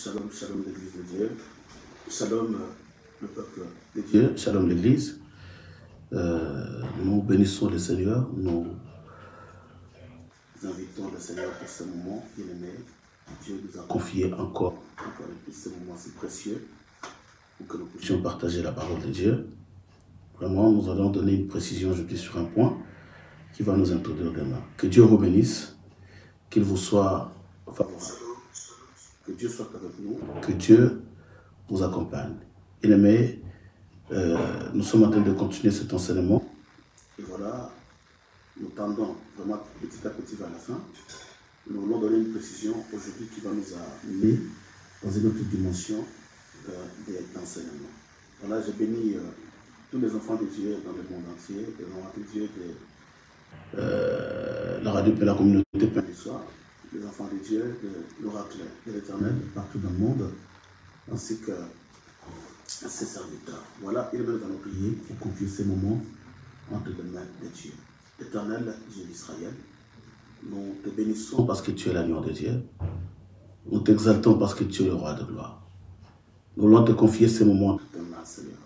Shalom, shalom l'Église de Dieu. Shalom le peuple de Dieu. Shalom l'Église. Nous bénissons le Seigneur. Nous invitons le Seigneur pour ce moment bien-aimé. Dieu nous a confié encore ce moment si précieux pour que nous puissions partager la parole de Dieu. Vraiment, nous allons donner une précision aujourd'hui sur un point qui va nous introduire demain. Que Dieu vous bénisse, qu'il vous soit favorable. Que Dieu soit avec nous, que Dieu vous accompagne. Bien-aimés, nous sommes en train de continuer cet enseignement. Et voilà, nous tendons vraiment petit à petit vers la fin. Nous voulons donner une précision aujourd'hui qui va nous amener dans une autre dimension d'enseignement. Voilà, je bénis tous les enfants de Dieu dans le monde entier, les enfants de Dieu de la radio et la communauté Pain du Soir, les enfants de Dieu de l'oracle de l'Éternel partout dans le monde, ainsi que ses serviteurs. Voilà, il nous allons prier pour confier ces moments entre les mains de Dieu. Éternel Dieu d'Israël, nous te bénissons parce que tu es l'agneau de Dieu. Nous t'exaltons parce que tu es le roi de gloire. Nous voulons te confier ces moments entre tes mains, Seigneur.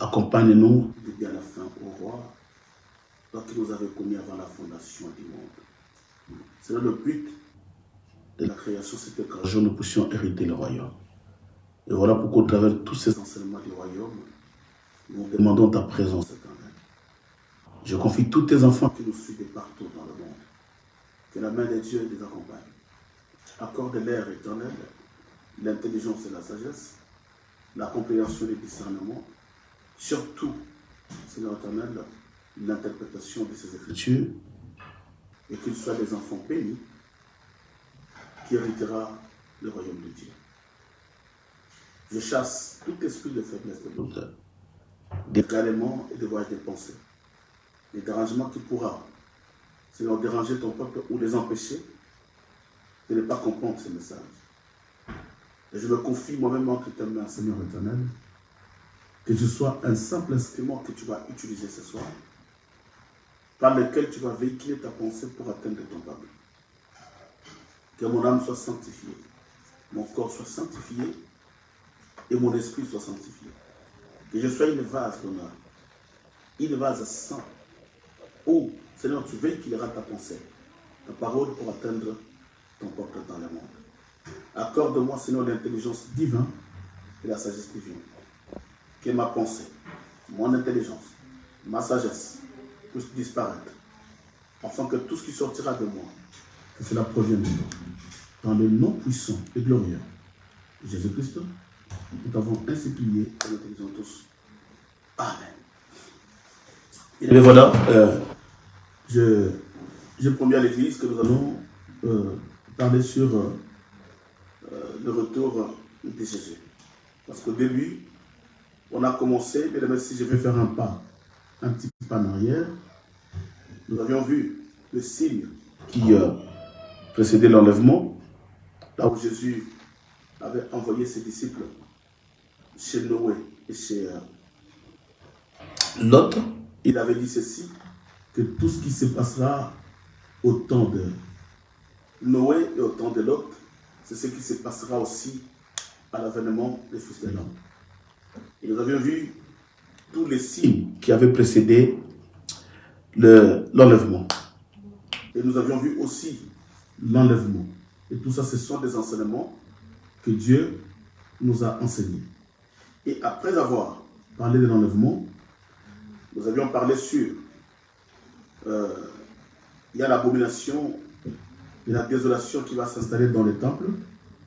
Accompagne-nous du début à la fin, au roi, toi qui nous avais commis avant la fondation du monde. C'est le but de la création, c'était qu'un jour nous puissions hériter le royaume. Et voilà pourquoi, au travers de tous ces enseignements du royaume, nous demandons ta présence éternelle. Je confie tous tes enfants qui nous suivent partout dans le monde. Que la main de Dieu les accompagne. Accorde l'air éternel, l'intelligence et la sagesse, la compréhension et le discernement, surtout, Seigneur éternel, l'interprétation de ces Écritures, et qu'ils soient des enfants bénis qui héritera le royaume de Dieu. Je chasse tout esprit de faiblesse de l'auteur, d'également et de voyage des pensées, des dérangements qui pourra, Seigneur, déranger ton peuple ou les empêcher de ne pas comprendre ce message. Et je me confie moi-même entre tes mains, Seigneur éternel, que je sois un simple instrument que tu vas utiliser ce soir, par lequel tu vas véhiculer ta pensée pour atteindre ton peuple. Que mon âme soit sanctifiée, mon corps soit sanctifié et mon esprit soit sanctifié. Que je sois une vase d'honneur, une vase sainte, où, Seigneur, tu véhiculeras ta pensée, ta parole pour atteindre ton peuple dans le monde. Accorde-moi, Seigneur, l'intelligence divine et la sagesse divine. Que ma pensée, mon intelligence, ma sagesse puissent disparaître, afin que tout ce qui sortira de moi, que cela provienne de toi. Dans le nom puissant et glorieux de Jésus-Christ, nous t'avons ainsi prié et nous te disons tous Amen. Et voilà, je promets à l'Église que nous allons parler sur le retour de Jésus. Parce qu'au début, on a commencé, mais si je vais faire un petit pas en arrière, nous avions vu le signe qui précédait l'enlèvement, là où Jésus avait envoyé ses disciples chez Noé et chez Lot. Il avait dit ceci, que tout ce qui se passera au temps de Noé et au temps de Lot, c'est ce qui se passera aussi à l'avènement des fils de l'homme. Et nous avions vu tous les signes qui avaient précédé l'enlèvement. Et nous avions vu aussi l'enlèvement. Et tout ça, ce sont des enseignements que Dieu nous a enseignés. Et après avoir parlé de l'enlèvement, nous avions parlé sur il y a l'abomination et la désolation qui va s'installer dans les temples.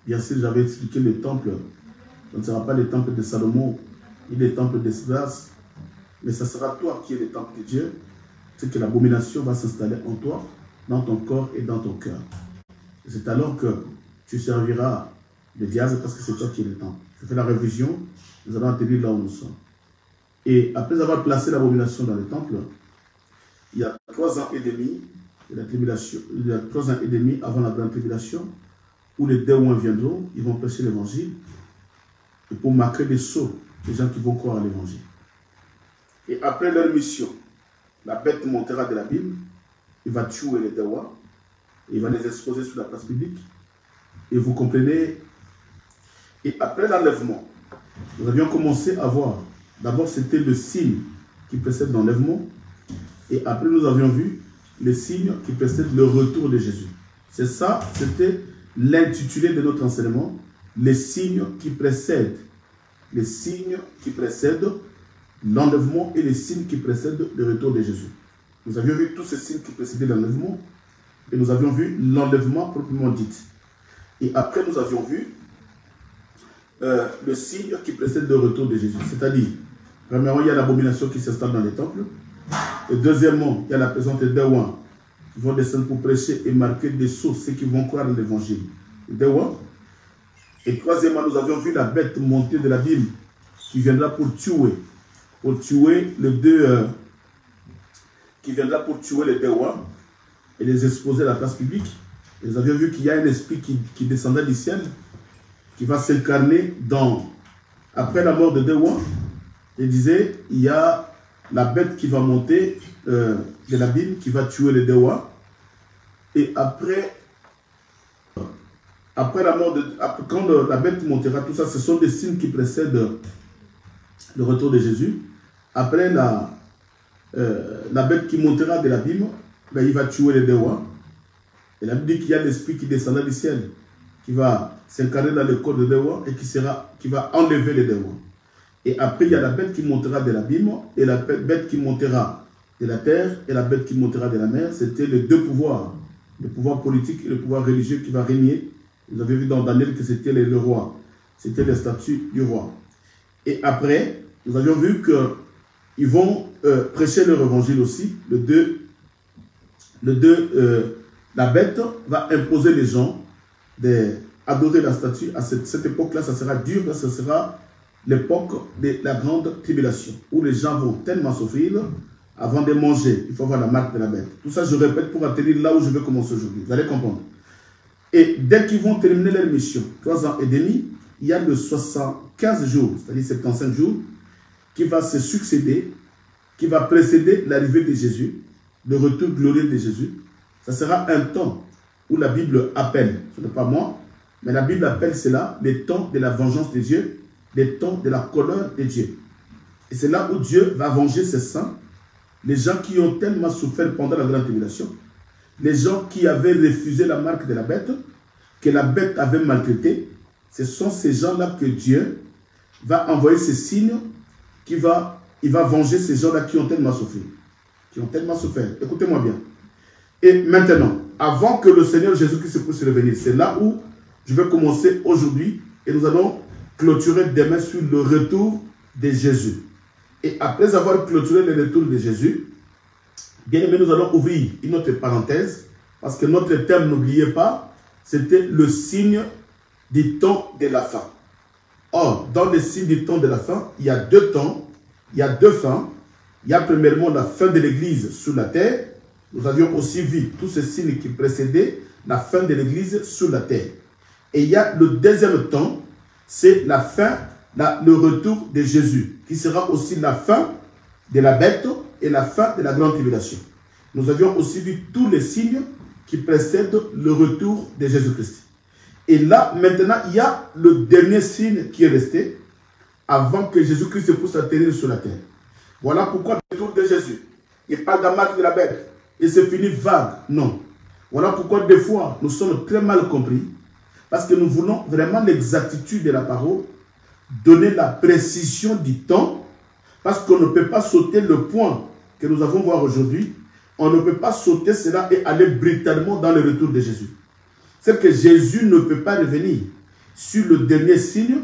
Bien sûr, j'avais expliqué le temple. Ce ne sera pas le temple de Salomon ni le temple d'Esdras, mais ce sera toi qui es le temple de Dieu. C'est que l'abomination va s'installer en toi, dans ton corps et dans ton cœur. Et c'est alors que tu serviras le diable parce que c'est toi qui es le temple. Je fais la révision, nous allons atterrir là où nous sommes. Et après avoir placé l'abomination dans le temple, il y a 3 ans et demi de la tribulation, il y a 3 ans et demi avant la grande tribulation, où les démons viendront, ils vont prêcher l'évangile, et pour marquer des sceaux, les gens qui vont croire à l'évangile. Et après leur mission, la bête montera de l'abîme, il va tuer les démons, il va les exposer sur la place publique, et vous comprenez Et après l'enlèvement, nous avions commencé à voir, d'abord c'était le signe qui précède l'enlèvement, et après nous avions vu les signes qui précèdent le retour de Jésus. C'est ça, c'était l'intitulé de notre enseignement, les signes qui précèdent. Les signes qui précèdent l'enlèvement et les signes qui précèdent le retour de Jésus. Nous avions vu tous ces signes qui précédaient l'enlèvement et nous avions vu l'enlèvement proprement dit. Et après nous avions vu le signe qui précède le retour de Jésus. C'est-à-dire, premièrement, il y a l'abomination qui s'installe dans les temples. Et deuxièmement, il y a la présence des Dewa qui vont descendre pour prêcher et marquer des sceaux, ceux qui vont croire en l'évangile. Et troisièmement, nous avions vu la bête monter de l'abîme qui viendra pour tuer qui viendra pour tuer les Dewa et les exposer à la place publique. Et nous avions vu qu'il y a un esprit qui descendait du ciel, qui va s'incarner après la mort de Dewa. Il disait, il y a la bête qui va monter de l'abîme, qui va tuer les Dewa. Et après la mort quand la bête montera, tout ça, ce sont des signes qui précèdent le retour de Jésus. Après la bête qui montera de l'abîme, ben, il va tuer les Dewa. Et la Bible dit qu'il y a l'esprit qui descendra du ciel, qui va s'incarner dans le corps de Dewa et qui va enlever les Dewa. Et après, il y a la bête qui montera de l'abîme et la bête qui montera de la terre et la bête qui montera de la mer. C'était les deux pouvoirs, le pouvoir politique et le pouvoir religieux qui va régner. Vous avez vu dans Daniel que c'était le roi, c'était les statuts du roi. Et après, nous avions vu qu'ils vont prêcher leur évangile aussi. La bête va imposer les gens d'adorer la statue. À cette époque-là, ça sera dur, parce que ce sera l'époque de la grande tribulation, où les gens vont tellement souffrir, avant de manger, il faut avoir la marque de la bête. Tout ça, je répète pour atterrir là où je vais commencer aujourd'hui. Vous allez comprendre. Et dès qu'ils vont terminer leur mission, 3 ans et demi, il y a le 75 jours, c'est-à-dire 75 jours, qui va se succéder, qui va précéder l'arrivée de Jésus, le retour glorieux de Jésus. Ça sera un temps où la Bible appelle, ce n'est pas moi, mais la Bible appelle cela les temps de la vengeance de Dieu, les temps de la colère de Dieu. Et c'est là où Dieu va venger ses saints, les gens qui ont tellement souffert pendant la grande tribulation, les gens qui avaient refusé la marque de la bête, que la bête avait maltraité. Ce sont ces gens-là que Dieu va envoyer ces signes, il va venger ces gens-là qui ont tellement souffert. Qui ont tellement souffert. Écoutez-moi bien. Et maintenant, avant que le Seigneur Jésus-Christ puisse revenir, c'est là où je vais commencer aujourd'hui et nous allons clôturer demain sur le retour de Jésus. Et après avoir clôturé le retour de Jésus, bien aimé, nous allons ouvrir une autre parenthèse, parce que notre thème, n'oubliez pas, c'était le signe du temps de la fin. Or, dans le signe du temps de la fin, il y a deux temps, il y a deux fins. Il y a premièrement la fin de l'Église sur la terre. Nous avions aussi vu tous ces signes qui précédaient la fin de l'Église sur la terre. Et il y a le deuxième temps, c'est la fin, le retour de Jésus, qui sera aussi la fin de la bête et la fin de la grande tribulation. Nous avions aussi vu tous les signes qui précèdent le retour de Jésus-Christ. Et là, maintenant, il y a le dernier signe qui est resté avant que Jésus-Christ puisse atterrir sur la terre. Voilà pourquoi le retour de Jésus, il parle de la marque de la bête. Et c'est fini vague. Non. Voilà pourquoi des fois, nous sommes très mal compris. Parce que nous voulons vraiment l'exactitude de la parole, donner la précision du temps, parce qu'on ne peut pas sauter le point que nous avons voir aujourd'hui. On ne peut pas sauter cela et aller brutalement dans le retour de Jésus. C'est que Jésus ne peut pas revenir sur le dernier signe,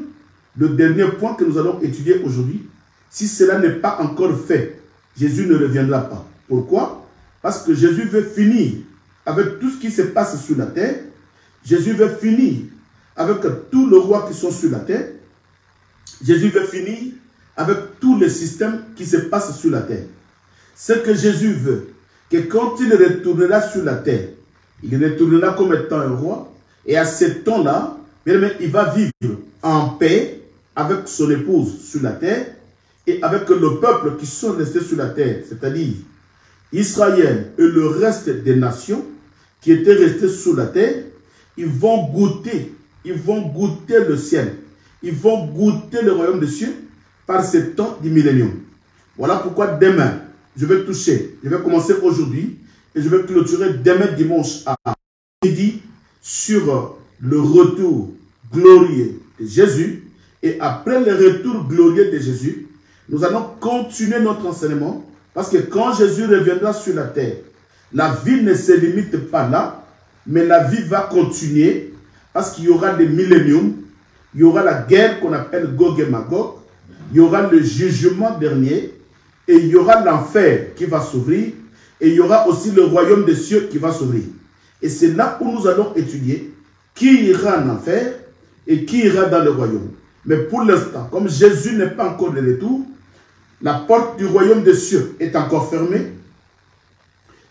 le dernier point que nous allons étudier aujourd'hui. Si cela n'est pas encore fait, Jésus ne reviendra pas. Pourquoi? Parce que Jésus veut finir avec tout ce qui se passe sur la terre. Jésus veut finir avec tous les rois qui sont sur la terre. Jésus veut finir avec tous les systèmes qui se passent sur la terre. Ce que Jésus veut, que quand il retournera sur la terre, il retournera comme étant un roi. Et à ce temps-là, il va vivre en paix avec son épouse sur la terre et avec le peuple qui sont restés sur la terre, c'est-à-dire Israël et le reste des nations qui étaient restés sur la terre. Ils vont goûter le ciel. ils vont goûter le royaume des cieux par ce temps du millénium. Voilà pourquoi demain, je vais commencer aujourd'hui et je vais clôturer demain dimanche à midi sur le retour glorieux de Jésus. Et après le retour glorieux de Jésus, nous allons continuer notre enseignement parce que quand Jésus reviendra sur la terre, la vie ne se limite pas là, mais la vie va continuer parce qu'il y aura des milléniums, il y aura la guerre qu'on appelle Gog et Magog, il y aura le jugement dernier et il y aura l'enfer qui va s'ouvrir et il y aura aussi le royaume des cieux qui va s'ouvrir. Et c'est là où nous allons étudier qui ira en enfer et qui ira dans le royaume. Mais pour l'instant, comme Jésus n'est pas encore de retour, la porte du royaume des cieux est encore fermée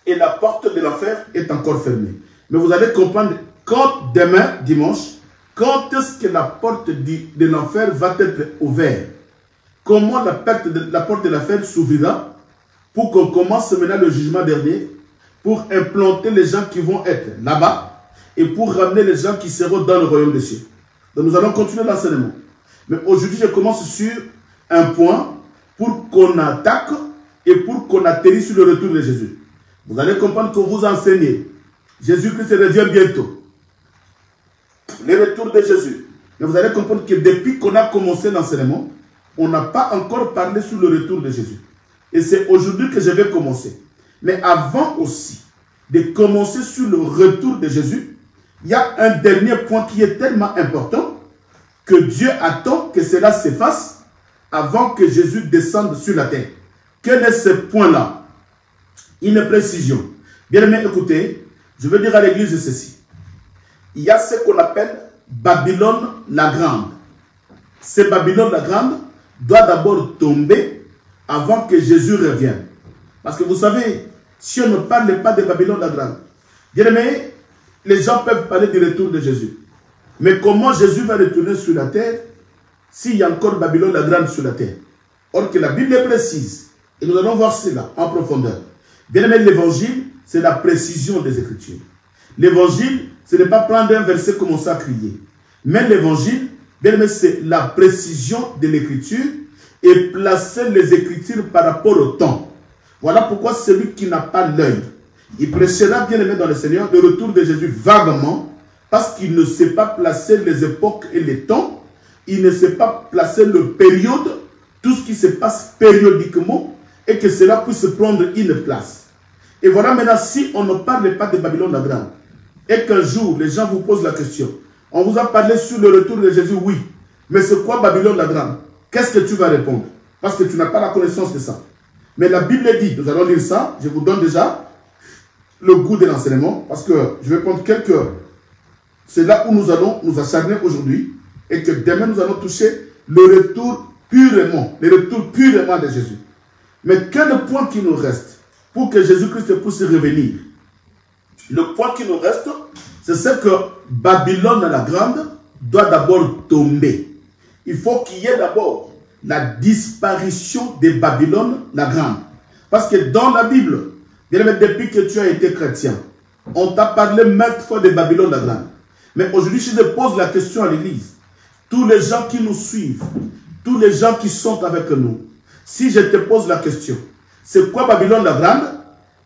et la porte de l'enfer est encore fermée. Mais vous allez comprendre, quand demain, dimanche, quand est-ce que la porte de l'enfer va être ouverte? Comment la porte de l'enfer s'ouvrira pour qu'on commence maintenant le jugement dernier, pour implanter les gens qui vont être là-bas et pour ramener les gens qui seront dans le royaume des cieux. Donc nous allons continuer l'enseignement. Mais aujourd'hui, je commence sur un point pour qu'on attaque et pour qu'on atterrisse sur le retour de Jésus. Vous allez comprendre que vous enseignez. Jésus-Christ revient bientôt. Le retour de Jésus. Mais vous allez comprendre que depuis qu'on a commencé l'enseignement, on n'a pas encore parlé sur le retour de Jésus. Et c'est aujourd'hui que je vais commencer. Mais avant aussi de commencer sur le retour de Jésus, il y a un dernier point qui est tellement important que Dieu attend que cela s'efface avant que Jésus descende sur la terre. Quel est ce point-là? Une précision. Bien aimé, écoutez, je veux dire à l'église ceci. Il y a ce qu'on appelle Babylone la Grande. Ce Babylone la Grande doit d'abord tomber avant que Jésus revienne. Parce que vous savez, si on ne parle pas de Babylone la Grande, bien aimé, les gens peuvent parler du retour de Jésus. Mais comment Jésus va retourner sur la terre s'il y a encore Babylone la Grande sur la terre? Or que la Bible est précise. Et nous allons voir cela en profondeur. Bien aimé, l'évangile, c'est la précision des Écritures. L'évangile, ce n'est pas prendre un verset et commencer à crier. Mais l'évangile, bien aimé, c'est la précision de l'Écriture et placer les Écritures par rapport au temps. Voilà pourquoi celui qui n'a pas l'œil, il prêchera, bien aimé dans le Seigneur, le retour de Jésus vaguement, parce qu'il ne sait pas placer les époques et les temps, il ne sait pas placer le période, tout ce qui se passe périodiquement, et que cela puisse prendre une place. Et voilà maintenant, si on ne parle pas de Babylone la Grande, et qu'un jour, les gens vous posent la question, on vous a parlé sur le retour de Jésus, oui, mais c'est quoi Babylone la Grande? Qu'est-ce que tu vas répondre? Parce que tu n'as pas la connaissance de ça. Mais la Bible dit, nous allons lire ça, je vous donne déjà le goût de l'enseignement, parce que je vais prendre quelques... C'est là où nous allons nous acharner aujourd'hui, et que demain nous allons toucher le retour purement de Jésus. Mais quel est le point qui nous reste pour que Jésus-Christ puisse revenir? Le point qui nous reste, c'est ce que Babylone la Grande doit d'abord tomber. Il faut qu'il y ait d'abord la disparition de Babylone la Grande. Parce que dans la Bible, bien aimé, depuis que tu as été chrétien, on t'a parlé maintes fois de Babylone la Grande. Mais aujourd'hui, si je pose la question à l'église, tous les gens qui nous suivent, tous les gens qui sont avec nous, si je te pose la question, c'est quoi Babylone la Grande?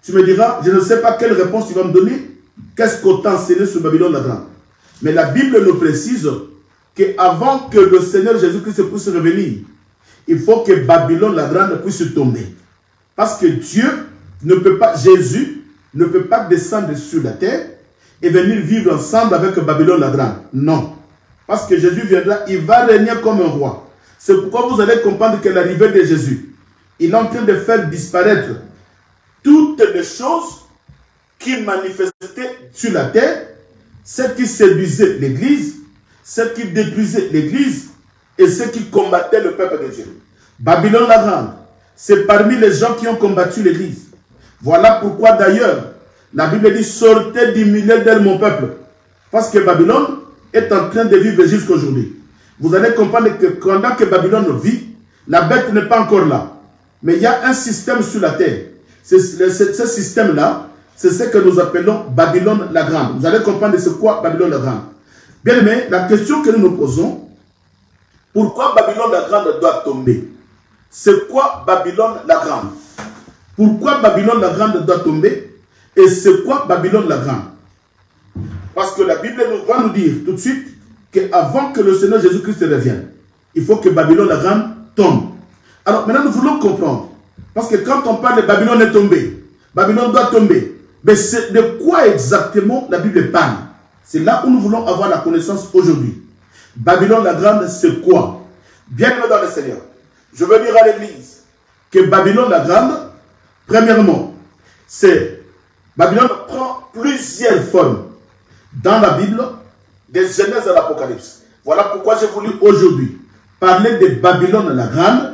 Tu me diras, je ne sais pas quelle réponse tu vas me donner. Qu'est-ce qu'on t'a enseigné sur Babylone la Grande? Mais la Bible nous précise qu'avant que le Seigneur Jésus-Christ puisse revenir, il faut que Babylone la Grande puisse tomber. Parce que Dieu ne peut pas, Jésus ne peut pas descendre sur la terre et venir vivre ensemble avec Babylone la Grande. Non. Parce que Jésus viendra, il va régner comme un roi. C'est pourquoi vous allez comprendre que l'arrivée de Jésus, il est en train de faire disparaître toutes les choses qui manifestaient sur la terre, celles qui séduisaient l'Église, celles qui détruisaient l'Église et celles qui combattaient le peuple de Dieu. Babylone la Grande, c'est parmi les gens qui ont combattu l'Église. Voilà pourquoi d'ailleurs, la Bible dit, sortez du milieu d'elle mon peuple. Parce que Babylone est en train de vivre jusqu'à aujourd'hui. Vous allez comprendre que pendant que Babylone vit, la bête n'est pas encore là. Mais il y a un système sur la terre. Ce système-là, c'est ce que nous appelons Babylone la Grande. Vous allez comprendre c'est quoi Babylone la Grande. Bien aimé, la question que nous nous posons, Pourquoi Babylone la Grande doit tomber? C'est quoi Babylone la Grande? Pourquoi Babylone la Grande doit tomber? Et c'est quoi Babylone la Grande? Parce que la Bible va nous dire tout de suite qu'avant que le Seigneur Jésus-Christ revienne, il faut que Babylone la Grande tombe. Alors maintenant nous voulons comprendre. Parce que quand on parle de Babylone est tombée, Babylone doit tomber. Mais c'est de quoi exactement la Bible parle? C'est là où nous voulons avoir la connaissance aujourd'hui. Babylone la Grande, c'est quoi? Bien-aimé dans le Seigneur, je veux dire à l'Église que Babylone la Grande, premièrement, c'est Babylone prend plusieurs formes dans la Bible, des Genèse à l'Apocalypse. Voilà pourquoi j'ai voulu aujourd'hui parler de Babylone la Grande,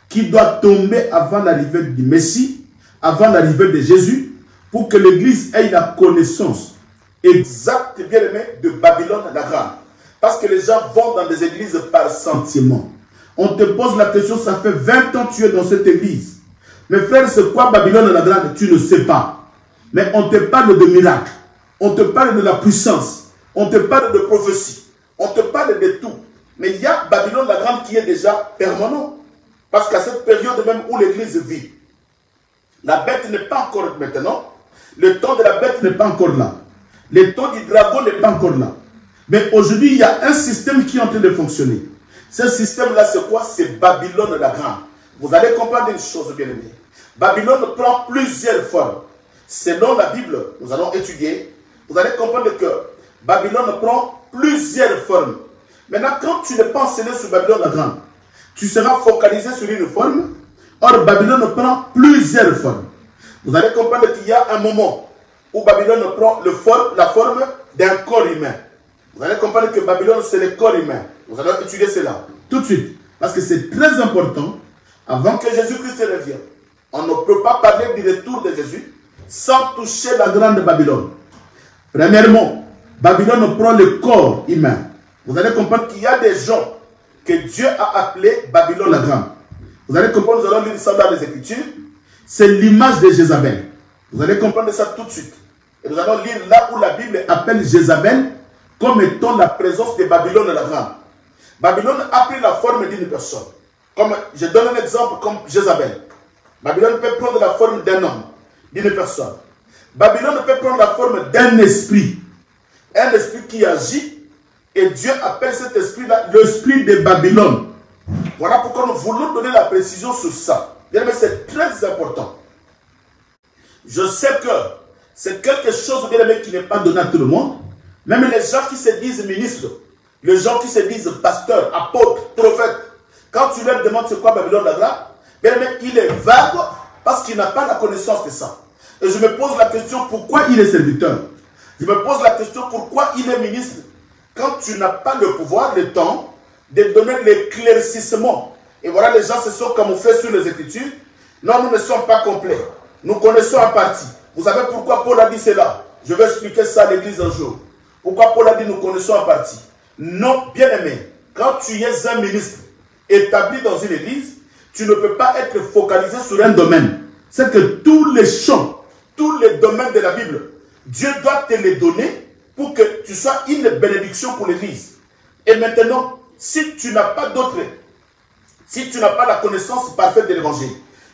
qui doit tomber avant l'arrivée du Messie, avant l'arrivée de Jésus, pour que l'Église ait la connaissance exacte, bien aimé, de Babylone la Grande. Parce que les gens vont dans des églises par sentiment. On te pose la question, ça fait 20 ans que tu es dans cette église. Mais frère, c'est quoi Babylone la Grande? Tu ne sais pas. Mais on te parle de miracles. On te parle de la puissance. On te parle de prophétie. On te parle de tout. Mais il y a Babylone la Grande qui est déjà permanent. Parce qu'à cette période même où l'église vit, la bête n'est pas encore maintenant. Le temps de la bête n'est pas encore là. Le temps du dragon n'est pas encore là. Mais aujourd'hui, il y a un système qui est en train de fonctionner. Ce système-là, c'est quoi? C'est Babylone la Grande. Vous allez comprendre une chose, bien aimé. Babylone prend plusieurs formes. Selon la Bible, nous allons étudier. Vous allez comprendre que Babylone prend plusieurs formes. Maintenant, quand tu n'es pas enseigné sur Babylone la Grande, tu seras focalisé sur une forme. Or, Babylone prend plusieurs formes. Vous allez comprendre qu'il y a un moment où Babylone prend la forme d'un corps humain. Vous allez comprendre que Babylone, c'est le corps humain. Vous allez étudier cela tout de suite. Parce que c'est très important, avant que Jésus-Christ revienne. On ne peut pas parler du retour de Jésus sans toucher la grande Babylone. Premièrement, Babylone prend le corps humain. Vous allez comprendre qu'il y a des gens que Dieu a appelés Babylone la Grande. Vous allez comprendre, nous allons lire ça dans les Écritures. C'est l'image de Jézabel. Vous allez comprendre ça tout de suite. Et nous allons lire là où la Bible appelle Jézabel comme étant la présence de Babylone la Grande. Babylone a pris la forme d'une personne. Comme, je donne un exemple comme Jézabel. Babylone peut prendre la forme d'un homme, d'une personne. Babylone peut prendre la forme d'un esprit. Un esprit qui agit. Et Dieu appelle cet esprit-là l'esprit de Babylone. Voilà pourquoi nous voulons donner la précision sur ça. Bien, mais c'est très important. Je sais que c'est quelque chose, bien aimé, qui n'est pas donné à tout le monde. Même les gens qui se disent ministres, les gens qui se disent pasteurs, apôtres, prophètes, quand tu leur demandes c'est quoi Babylone la Grande, bien aimé, il est vague parce qu'il n'a pas la connaissance de ça. Et je me pose la question pourquoi il est serviteur. Je me pose la question pourquoi il est ministre. Quand tu n'as pas le pouvoir, le temps de donner l'éclaircissement. Et voilà, les gens se sont camouflés sur les Écritures. Non, nous ne sommes pas complets. Nous connaissons en partie. Vous savez pourquoi Paul a dit cela? Je vais expliquer ça à l'église un jour. Pourquoi Paul a dit nous connaissons en partie? Non, bien aimé, quand tu es un ministre établi dans une église, tu ne peux pas être focalisé sur un domaine. C'est que tous les champs, tous les domaines de la Bible, Dieu doit te les donner pour que tu sois une bénédiction pour l'église. Et maintenant, si tu n'as pas d'autres, si tu n'as pas la connaissance parfaite de l'évangile,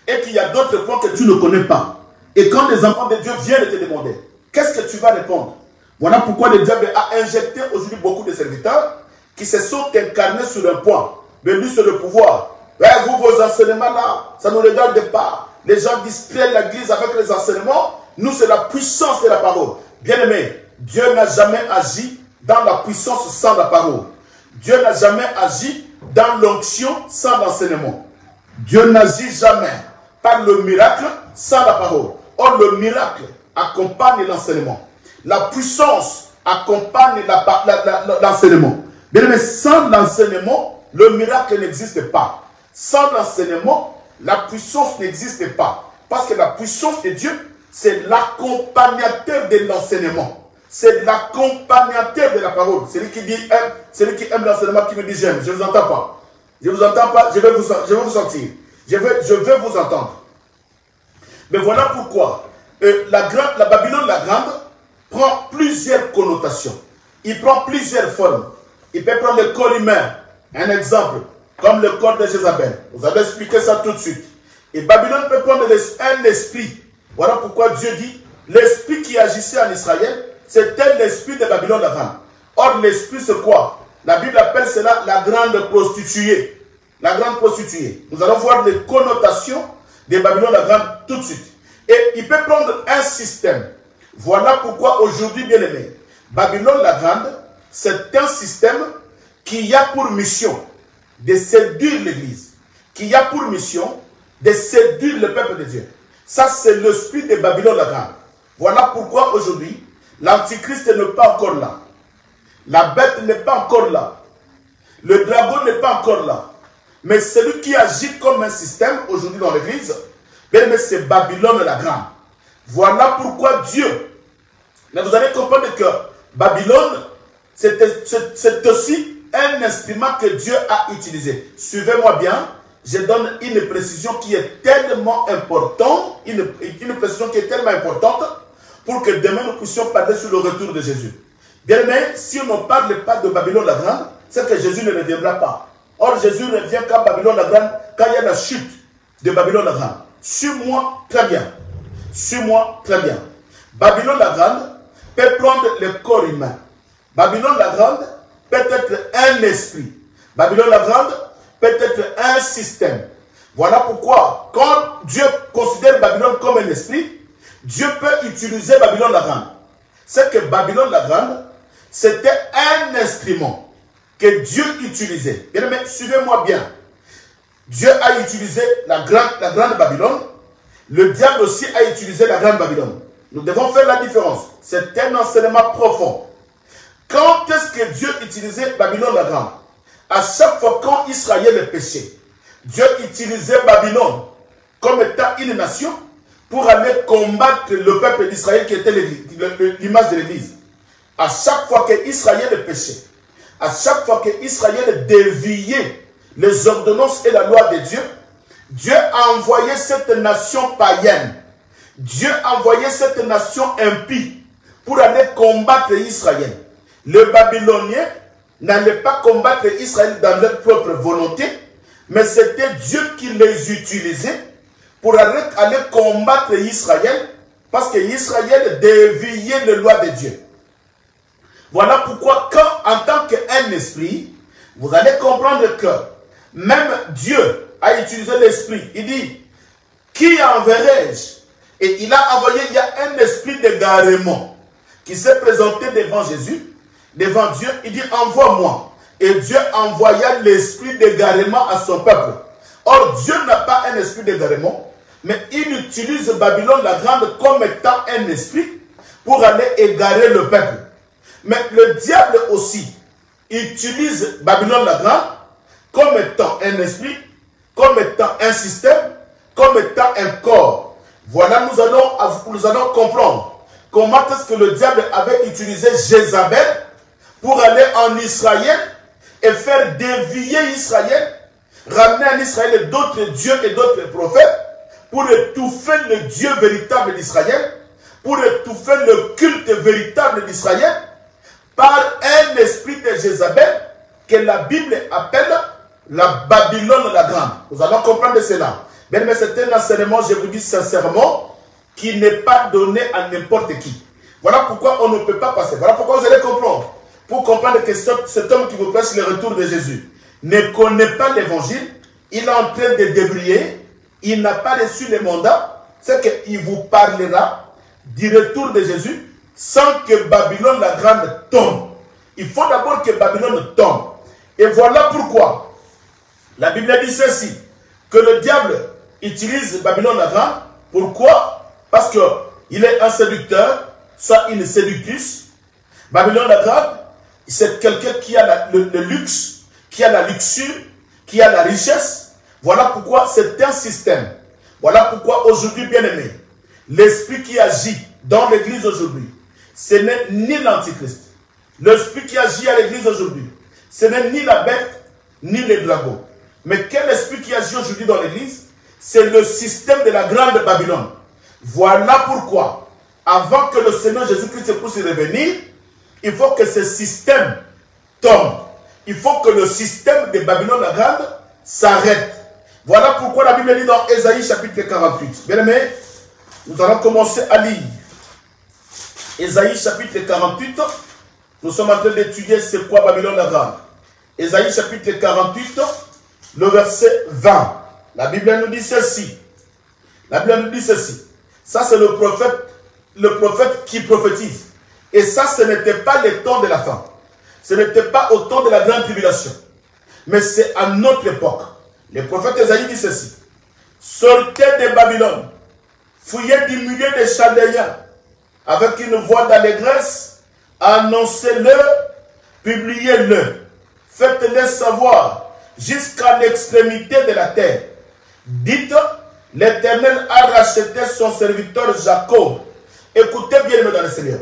et qu'il y a d'autres points que tu ne connais pas, et quand les enfants de Dieu viennent te demander, qu'est-ce que tu vas répondre? Voilà pourquoi le diable a injecté aujourd'hui beaucoup de serviteurs qui se sont incarnés sur un point, mais lui c'est le pouvoir. Ouais, vous, vos enseignements là, ça ne nous regarde pas. Les gens distraient l'église avec les enseignements. Nous, c'est la puissance de la parole. Bien aimé, Dieu n'a jamais agi dans la puissance sans la parole. Dieu n'a jamais agi dans l'onction sans l'enseignement. Dieu n'agit jamais par le miracle sans la parole. Or, le miracle accompagne l'enseignement. La puissance accompagne l'enseignement. Bien aimé, sans l'enseignement, le miracle n'existe pas. Sans l'enseignement, la puissance n'existe pas. Parce que la puissance de Dieu, c'est l'accompagnateur de l'enseignement. C'est l'accompagnateur de la parole. Celui qui dit celui qui aime l'enseignement qui me dit j'aime. Je ne vous entends pas. Je ne vous entends pas, je vais vous sentir. Je vais vous entendre. Mais voilà pourquoi la Babylone la Grande prend plusieurs connotations. Il prend plusieurs formes. Il peut prendre le corps humain Un exemple, comme le corps de Jézabel. Vous avez expliqué ça tout de suite. Et Babylone peut prendre un esprit. Voilà pourquoi Dieu dit, l'esprit qui agissait en Israël, c'était l'esprit de Babylone la grande. Or, l'esprit, c'est quoi? La Bible appelle cela la grande prostituée. La grande prostituée. Nous allons voir les connotations de Babylone la grande tout de suite. Et il peut prendre un système. Voilà pourquoi aujourd'hui, bien aimé, Babylone la grande, c'est un système qui a pour mission de séduire l'Église, qui a pour mission de séduire le peuple de Dieu. Ça, c'est l'esprit de Babylone la grande. Voilà pourquoi aujourd'hui, l'Antichrist n'est pas encore là. La bête n'est pas encore là. Le dragon n'est pas encore là. Mais celui qui agit comme un système aujourd'hui dans l'Église, c'est Babylone la grande. Voilà pourquoi Dieu. Mais vous allez comprendre que Babylone, c'est aussi un instrument que Dieu a utilisé. Suivez-moi bien. Je donne une précision qui est tellement importante, une précision qui est tellement importante pour que demain nous puissions parler sur le retour de Jésus. Bien aimé, si on ne parle pas de Babylone la grande, c'est que Jésus ne reviendra pas. Or, Jésus revient quand Babylone la grande, quand il y a la chute de Babylone la grande. Suis-moi très bien. Suis-moi très bien. Babylone la grande peut prendre le corps humain. Babylone la grande peut être un esprit. Babylone la grande peut être un système. Voilà pourquoi, quand Dieu considère Babylone comme un esprit, Dieu peut utiliser Babylone la grande. C'est que Babylone la grande, c'était un instrument que Dieu utilisait. Bien aimé, suivez-moi bien. Dieu a utilisé la grande Babylone. Le diable aussi a utilisé la grande Babylone. Nous devons faire la différence. C'est un enseignement profond. Quand est-ce que Dieu utilisait Babylone la grande? À chaque fois quand Israël péchait, Dieu utilisait Babylone comme étant une nation pour aller combattre le peuple d'Israël qui était l'image de l'Église. À chaque fois que Israël péchait, à chaque fois que Israël déviait les ordonnances et la loi de Dieu, Dieu a envoyé cette nation païenne. Dieu a envoyé cette nation impie pour aller combattre Israël. Les Babyloniens n'allaient pas combattre Israël dans leur propre volonté, mais c'était Dieu qui les utilisait pour aller combattre Israël, parce que Israël déviait les lois de Dieu. Voilà pourquoi, quand en tant qu'un esprit, vous allez comprendre que même Dieu a utilisé l'esprit. Il dit, qui enverrai-je? Et il a envoyé, il y a un esprit d'égarement qui s'est présenté devant Jésus, devant Dieu. Il dit, envoie-moi. Et Dieu envoya l'esprit d'égarement à son peuple. Or, Dieu n'a pas un esprit d'égarement, mais il utilise Babylone la grande comme étant un esprit pour aller égarer le peuple. Mais le diable aussi utilise Babylone la grande comme étant un esprit, comme étant un système, comme étant un corps. Voilà, nous allons comprendre comment est-ce que le diable avait utilisé Jézabel pour aller en Israël et faire dévier Israël, ramener en Israël d'autres dieux et d'autres prophètes pour étouffer le Dieu véritable d'Israël, pour étouffer le culte véritable d'Israël par un esprit de Jézabel que la Bible appelle la Babylone la grande. Nous allons comprendre cela. Mais c'est un enseignement, je vous dis sincèrement, qui n'est pas donné à n'importe qui. Voilà pourquoi on ne peut pas passer. Voilà pourquoi vous allez comprendre. Pour comprendre que cet homme qui vous prêche le retour de Jésus ne connaît pas l'évangile, il est en train de débrouiller, il n'a pas reçu le mandat, c'est qu'il vous parlera du retour de Jésus sans que Babylone la grande tombe. Il faut d'abord que Babylone tombe. Et voilà pourquoi la Bible dit ceci, que le diable utilise Babylone la grande. Pourquoi? Parce qu'il est un séducteur, soit une séductrice. Babylone la grande, c'est quelqu'un qui a le luxe, qui a la luxure, qui a la richesse. Voilà pourquoi c'est un système. Voilà pourquoi aujourd'hui, bien aimé, l'esprit qui agit dans l'église aujourd'hui, ce n'est ni l'antichrist. L'esprit qui agit à l'église aujourd'hui, ce n'est ni la bête, ni le dragon. Mais quel esprit qui agit aujourd'hui dans l'église? C'est le système de la grande Babylone. Voilà pourquoi, avant que le Seigneur Jésus-Christ puisse revenir, il faut que ce système tombe. il faut que le système de Babylone la Grande s'arrête. Voilà pourquoi la Bible dit dans Ésaïe chapitre 48. Bien aimé, nous allons commencer à lire. Ésaïe chapitre 48, nous sommes en train d'étudier c'est quoi Babylone la Grande. Ésaïe chapitre 48, le verset 20. La Bible nous dit ceci. La Bible nous dit ceci. Ça c'est le prophète qui prophétise. Et ça ce n'était pas le temps de la fin. Ce n'était pas au temps de la grande tribulation. Mais c'est à notre époque. Le prophète Ésaïe dit ceci. Sortez de Babylone. Fouillez du milieu des Chaldéens. Avec une voix d'allégresse. Annoncez-le. Publiez-le. Faites-le savoir jusqu'à l'extrémité de la terre. Dites, l'Éternel a racheté son serviteur Jacob. Écoutez bien dans le Seigneur.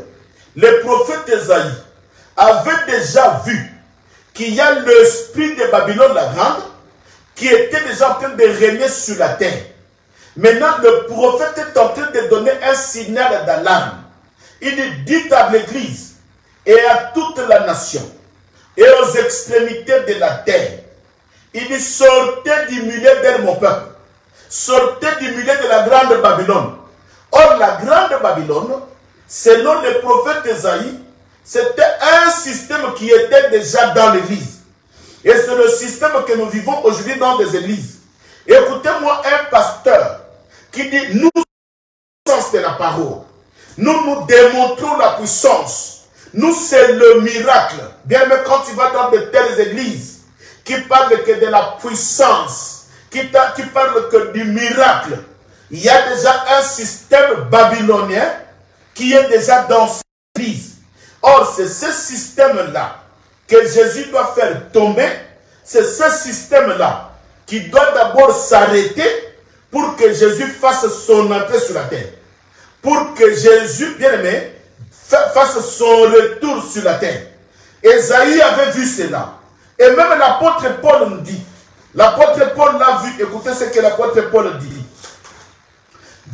Le prophète Ésaïe avait déjà vu qu'il y a l'esprit de Babylone la Grande qui était déjà en train de régner sur la terre. Maintenant, le prophète est en train de donner un signal d'alarme. Il dit à l'Église et à toute la nation et aux extrémités de la terre. Il dit, sortez du milieu d'elle, mon peuple. Sortez du milieu de la grande Babylone. Or, la grande Babylone, selon le prophète Ésaïe, c'était un système qui était déjà dans l'église. Et c'est le système que nous vivons aujourd'hui dans des églises. Écoutez-moi un pasteur qui dit, nous, puissance de la parole. Nous démontrons la puissance. Nous, c'est le miracle. Bien, mais quand tu vas dans de telles églises qui parlent que de la puissance, qui parlent que du miracle, il y a déjà un système babylonien qui est déjà dans cette église. Or, c'est ce système-là que Jésus doit faire tomber. C'est ce système-là qui doit d'abord s'arrêter pour que Jésus fasse son entrée sur la terre. Pour que Jésus, bien aimé, fasse son retour sur la terre. Ésaïe avait vu cela. Et même l'apôtre Paul nous dit. L'apôtre Paul l'a vu. Écoutez ce que l'apôtre Paul dit.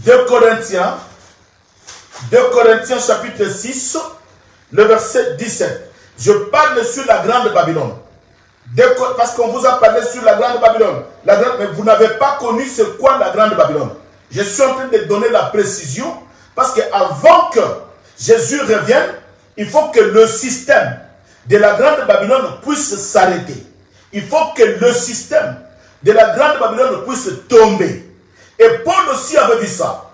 2 Corinthiens chapitre 6, le verset 17. Je parle sur la grande Babylone. Parce qu'on vous a parlé sur la grande Babylone. Mais vous n'avez pas connu ce qu'est la grande Babylone. Je suis en train de donner la précision. Parce qu'avant que Jésus revienne, il faut que le système de la grande Babylone puisse s'arrêter. Il faut que le système de la grande Babylone puisse tomber. Et Paul aussi avait vu ça.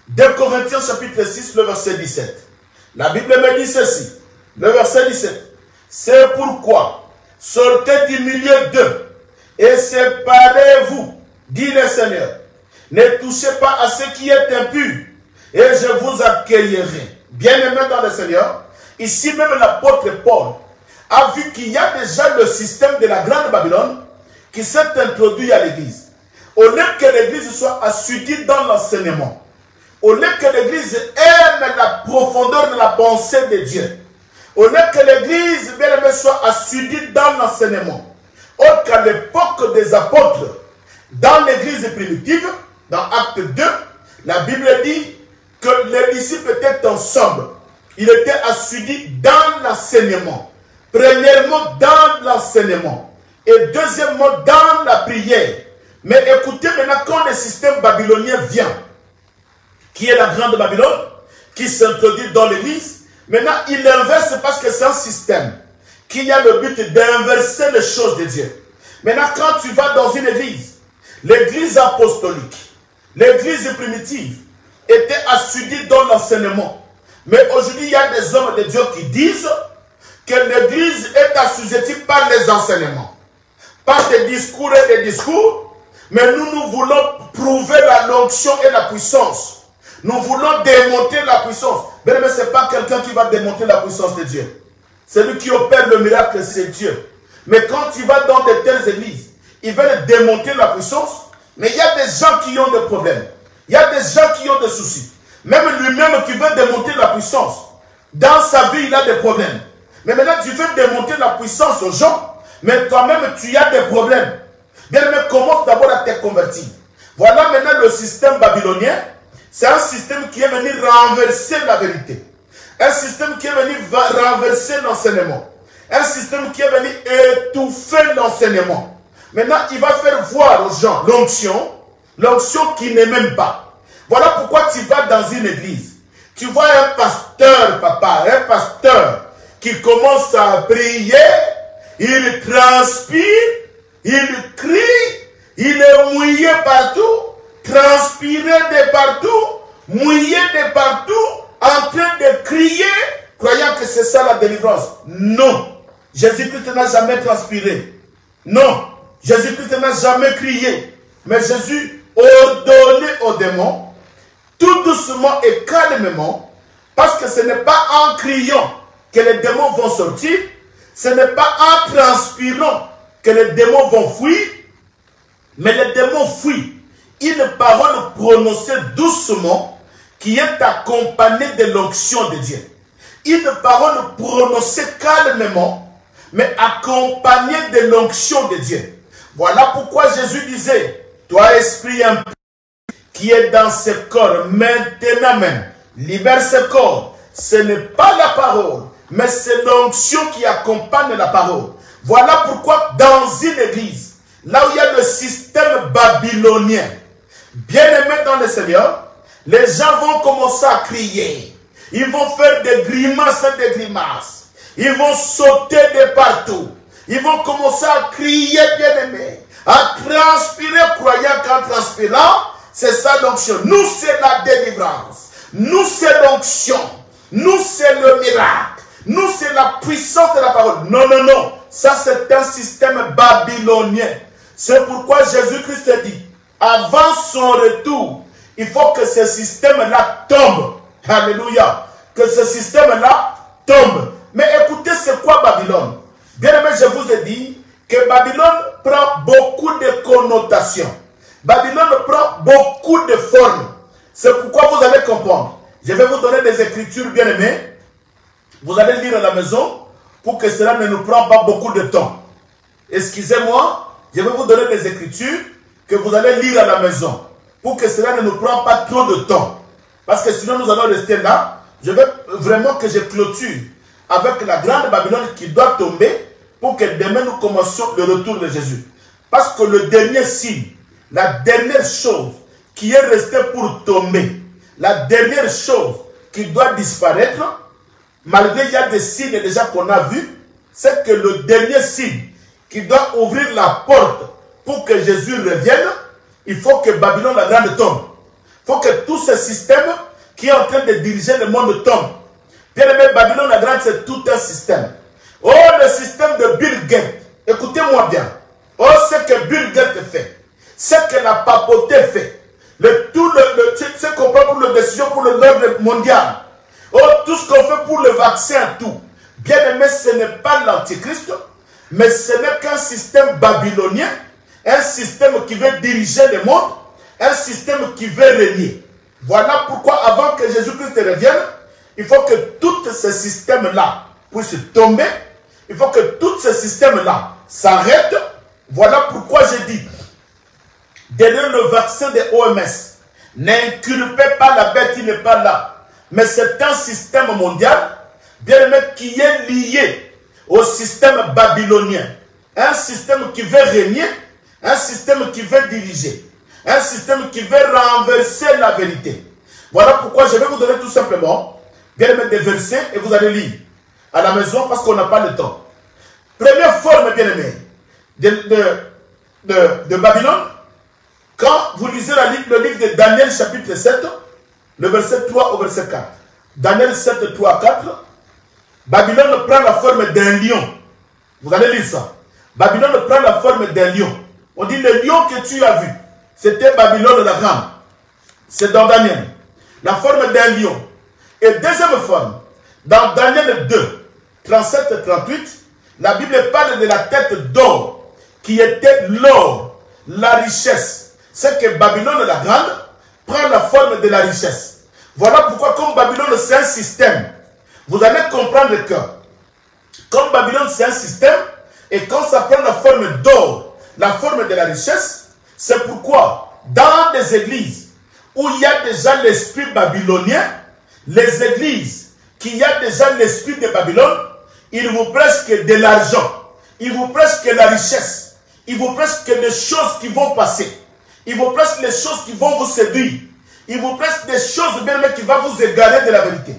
2 Corinthiens chapitre 6, le verset 17. La Bible me dit ceci. Le verset 17. C'est pourquoi sortez du milieu d'eux et séparez-vous, dit le Seigneur. Ne touchez pas à ce qui est impur et je vous accueillerai. Bien-aimés dans le Seigneur, ici même l'apôtre Paul a vu qu'il y a déjà le système de la grande Babylone qui s'est introduit à l'église. Au lieu que l'église soit assidue dans l'enseignement, au lieu que l'église aime la profondeur de la pensée de Dieu, au lieu que l'église bien-aimée soit assidue dans l'enseignement, or qu'à l'époque des apôtres, dans l'église primitive, dans Acte 2, la Bible dit que les disciples étaient ensemble. Ils étaient assidus dans l'enseignement. Premièrement, dans l'enseignement. Et deuxièmement, dans la prière. Mais écoutez maintenant, quand le système babylonien vient, qui est la grande Babylone, qui s'introduit dans l'église, maintenant il inverse parce que c'est un système qui a le but d'inverser les choses de Dieu. Maintenant, quand tu vas dans une église, l'église apostolique, l'église primitive, était assidue dans l'enseignement. Mais aujourd'hui, il y a des hommes de Dieu qui disent que l'église est assujettie par les enseignements, par des discours et des discours, mais nous voulons prouver la l'onction et la puissance. Nous voulons démontrer la puissance. Mais ce n'est pas quelqu'un qui va démontrer la puissance de Dieu. Celui qui opère le miracle, c'est Dieu. Mais quand tu vas dans de telles églises, ils veulent démontrer la puissance, mais il y a des gens qui ont des problèmes. Il y a des gens qui ont des soucis. Même lui-même qui veut démontrer la puissance, dans sa vie, il a des problèmes. Mais maintenant, tu veux démontrer la puissance aux gens, mais toi-même, tu as des problèmes. Bien, mais commence d'abord à te convertir. Voilà maintenant le système babylonien. C'est un système qui est venu renverser la vérité. Un système qui est venu renverser l'enseignement. Un système qui est venu étouffer l'enseignement. Maintenant, il va faire voir aux gens l'onction qu'ils n'aiment même pas. Voilà pourquoi tu vas dans une église. Tu vois un pasteur, papa, un pasteur qui commence à prier, il transpire, il crie, il est mouillé partout, transpiré de partout, mouillé de partout, en train de crier, croyant que c'est ça la délivrance. Non. Jésus-Christ n'a jamais transpiré. Non. Jésus-Christ n'a jamais crié. Mais Jésus ordonnait aux démons, tout doucement et calmement, parce que ce n'est pas en criant que les démons vont sortir, ce n'est pas en transpirant que les démons vont fuir, mais les démons fuient. Une parole prononcée doucement qui est accompagnée de l'onction de Dieu. Une parole prononcée calmement, mais accompagnée de l'onction de Dieu. Voilà pourquoi Jésus disait, toi esprit impur qui est dans ce corps, maintenant même, libère ce corps. Ce n'est pas la parole, mais c'est l'onction qui accompagne la parole. Voilà pourquoi dans une église, là où il y a le système babylonien, bien aimé dans le Seigneur, les gens vont commencer à crier. Ils vont faire des grimaces et des grimaces. Ils vont sauter de partout. Ils vont commencer à crier, bien aimé, à transpirer, croyant qu'en transpirant, c'est ça l'onction. Nous, c'est la délivrance. Nous, c'est l'onction. Nous, c'est le miracle. Nous, c'est la puissance de la parole. Non, non, non. Ça, c'est un système babylonien. C'est pourquoi Jésus-Christ dit, avant son retour, il faut que ce système-là tombe. Alléluia. Que ce système-là tombe. Mais écoutez, c'est quoi Babylone? Bien aimé, je vous ai dit que Babylone prend beaucoup de connotations. Babylone prend beaucoup de formes. C'est pourquoi vous allez comprendre. Je vais vous donner des écritures bien aimées. Vous allez lire à la maison pour que cela ne nous prenne pas beaucoup de temps. Excusez-moi, je vais vous donner des écritures que vous allez lire à la maison pour que cela ne nous prenne pas trop de temps. Parce que sinon nous allons rester là. Je veux vraiment que je clôture avec la grande Babylone qui doit tomber pour que demain nous commencions le retour de Jésus. Parce que le dernier signe, la dernière chose qui est restée pour tomber, la dernière chose qui doit disparaître, malgré il y a des signes déjà qu'on a vus, c'est que le dernier signe qui doit ouvrir la porte pour que Jésus revienne, il faut que Babylone la grande tombe. Il faut que tout ce système qui est en train de diriger le monde tombe. Bien aimé, Babylone la grande, c'est tout un système. Oh, le système de Bill Gates. Écoutez-moi bien. Oh, ce que Bill Gates fait. Ce que la papauté fait. Ce qu'on prend pour la décision pour l'ordre mondial. Oh, tout ce qu'on fait pour le vaccin, tout. Bien aimé, ce n'est pas l'antichrist, mais ce n'est qu'un système babylonien, un système qui veut diriger le monde, un système qui veut régner. Voilà pourquoi avant que Jésus-Christ revienne, il faut que tous ces systèmes-là puissent tomber, il faut que tous ces systèmes-là s'arrêtent. Voilà pourquoi j'ai dit, derrière le vaccin des OMS, n'inculpez pas la bête qui n'est pas là. Mais c'est un système mondial, bien aimé, qui est lié au système babylonien. Un système qui veut régner, un système qui veut diriger, un système qui veut renverser la vérité. Voilà pourquoi je vais vous donner tout simplement, bien aimé, des versets et vous allez lire à la maison parce qu'on n'a pas le temps. Première forme, bien aimé, de Babylone, quand vous lisez le livre de Daniel chapitre 7, le verset 3 au verset 4. Daniel 7, 3 à 4. Babylone prend la forme d'un lion. Vous allez lire ça. Babylone prend la forme d'un lion. On dit le lion que tu as vu, c'était Babylone la grande. C'est dans Daniel. La forme d'un lion. Et deuxième forme, dans Daniel 2, 37 et 38, la Bible parle de la tête d'or, qui était l'or, la richesse. C'est que Babylone la grande prend la forme de la richesse. Voilà pourquoi, comme Babylone c'est un système, vous allez comprendre que, comme Babylone c'est un système, et quand ça prend la forme d'or, la forme de la richesse, c'est pourquoi, dans des églises où il y a déjà l'esprit babylonien, les églises qui y a déjà l'esprit de Babylone, il vous prêche que de l'argent, il vous prêche que la richesse, il vous prêche que des choses qui vont passer, il vous prêche les choses qui vont vous séduire, il vous prêche des choses bien mais qui vont vous égarer de la vérité.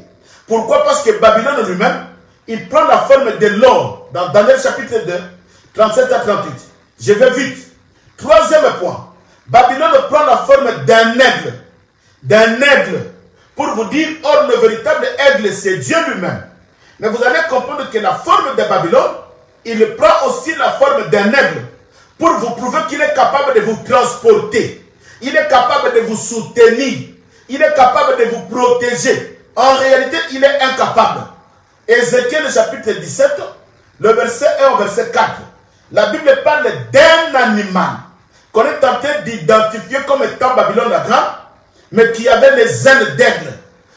Pourquoi? Parce que Babylone lui-même, il prend la forme de l'homme dans Daniel chapitre 2, 37 à 38. Je vais vite. Troisième point, Babylone prend la forme d'un aigle. D'un aigle. Pour vous dire, or le véritable aigle, c'est Dieu lui-même. Mais vous allez comprendre que la forme de Babylone, il prend aussi la forme d'un aigle. Pour vous prouver qu'il est capable de vous transporter. Il est capable de vous soutenir. Il est capable de vous protéger. En réalité, il est incapable. Ézéchiel chapitre 17, le verset 1 au verset 4. La Bible parle d'un animal qu'on est en train d'identifier comme étant Babylone la Grande, mais qui avait les ailes d'aigle.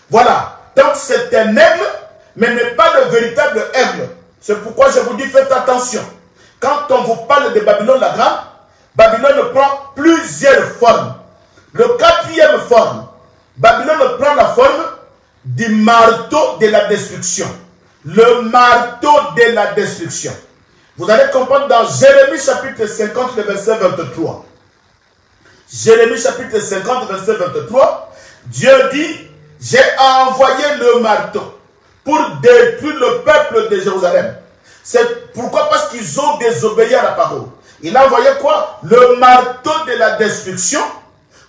Voilà. Donc c'est un aigle, mais n'est pas le véritable aigle. C'est pourquoi je vous dis, faites attention. Quand on vous parle de Babylone la Grande, Babylone prend plusieurs formes. Le quatrième forme, Babylone prend la forme du marteau de la destruction. Le marteau de la destruction. Vous allez comprendre dans Jérémie chapitre 50, le verset 23. Jérémie chapitre 50, verset 23. Dieu dit, j'ai envoyé le marteau pour détruire le peuple de Jérusalem. C'est pourquoi? Parce qu'ils ont désobéi à la parole. Il a envoyé quoi? Le marteau de la destruction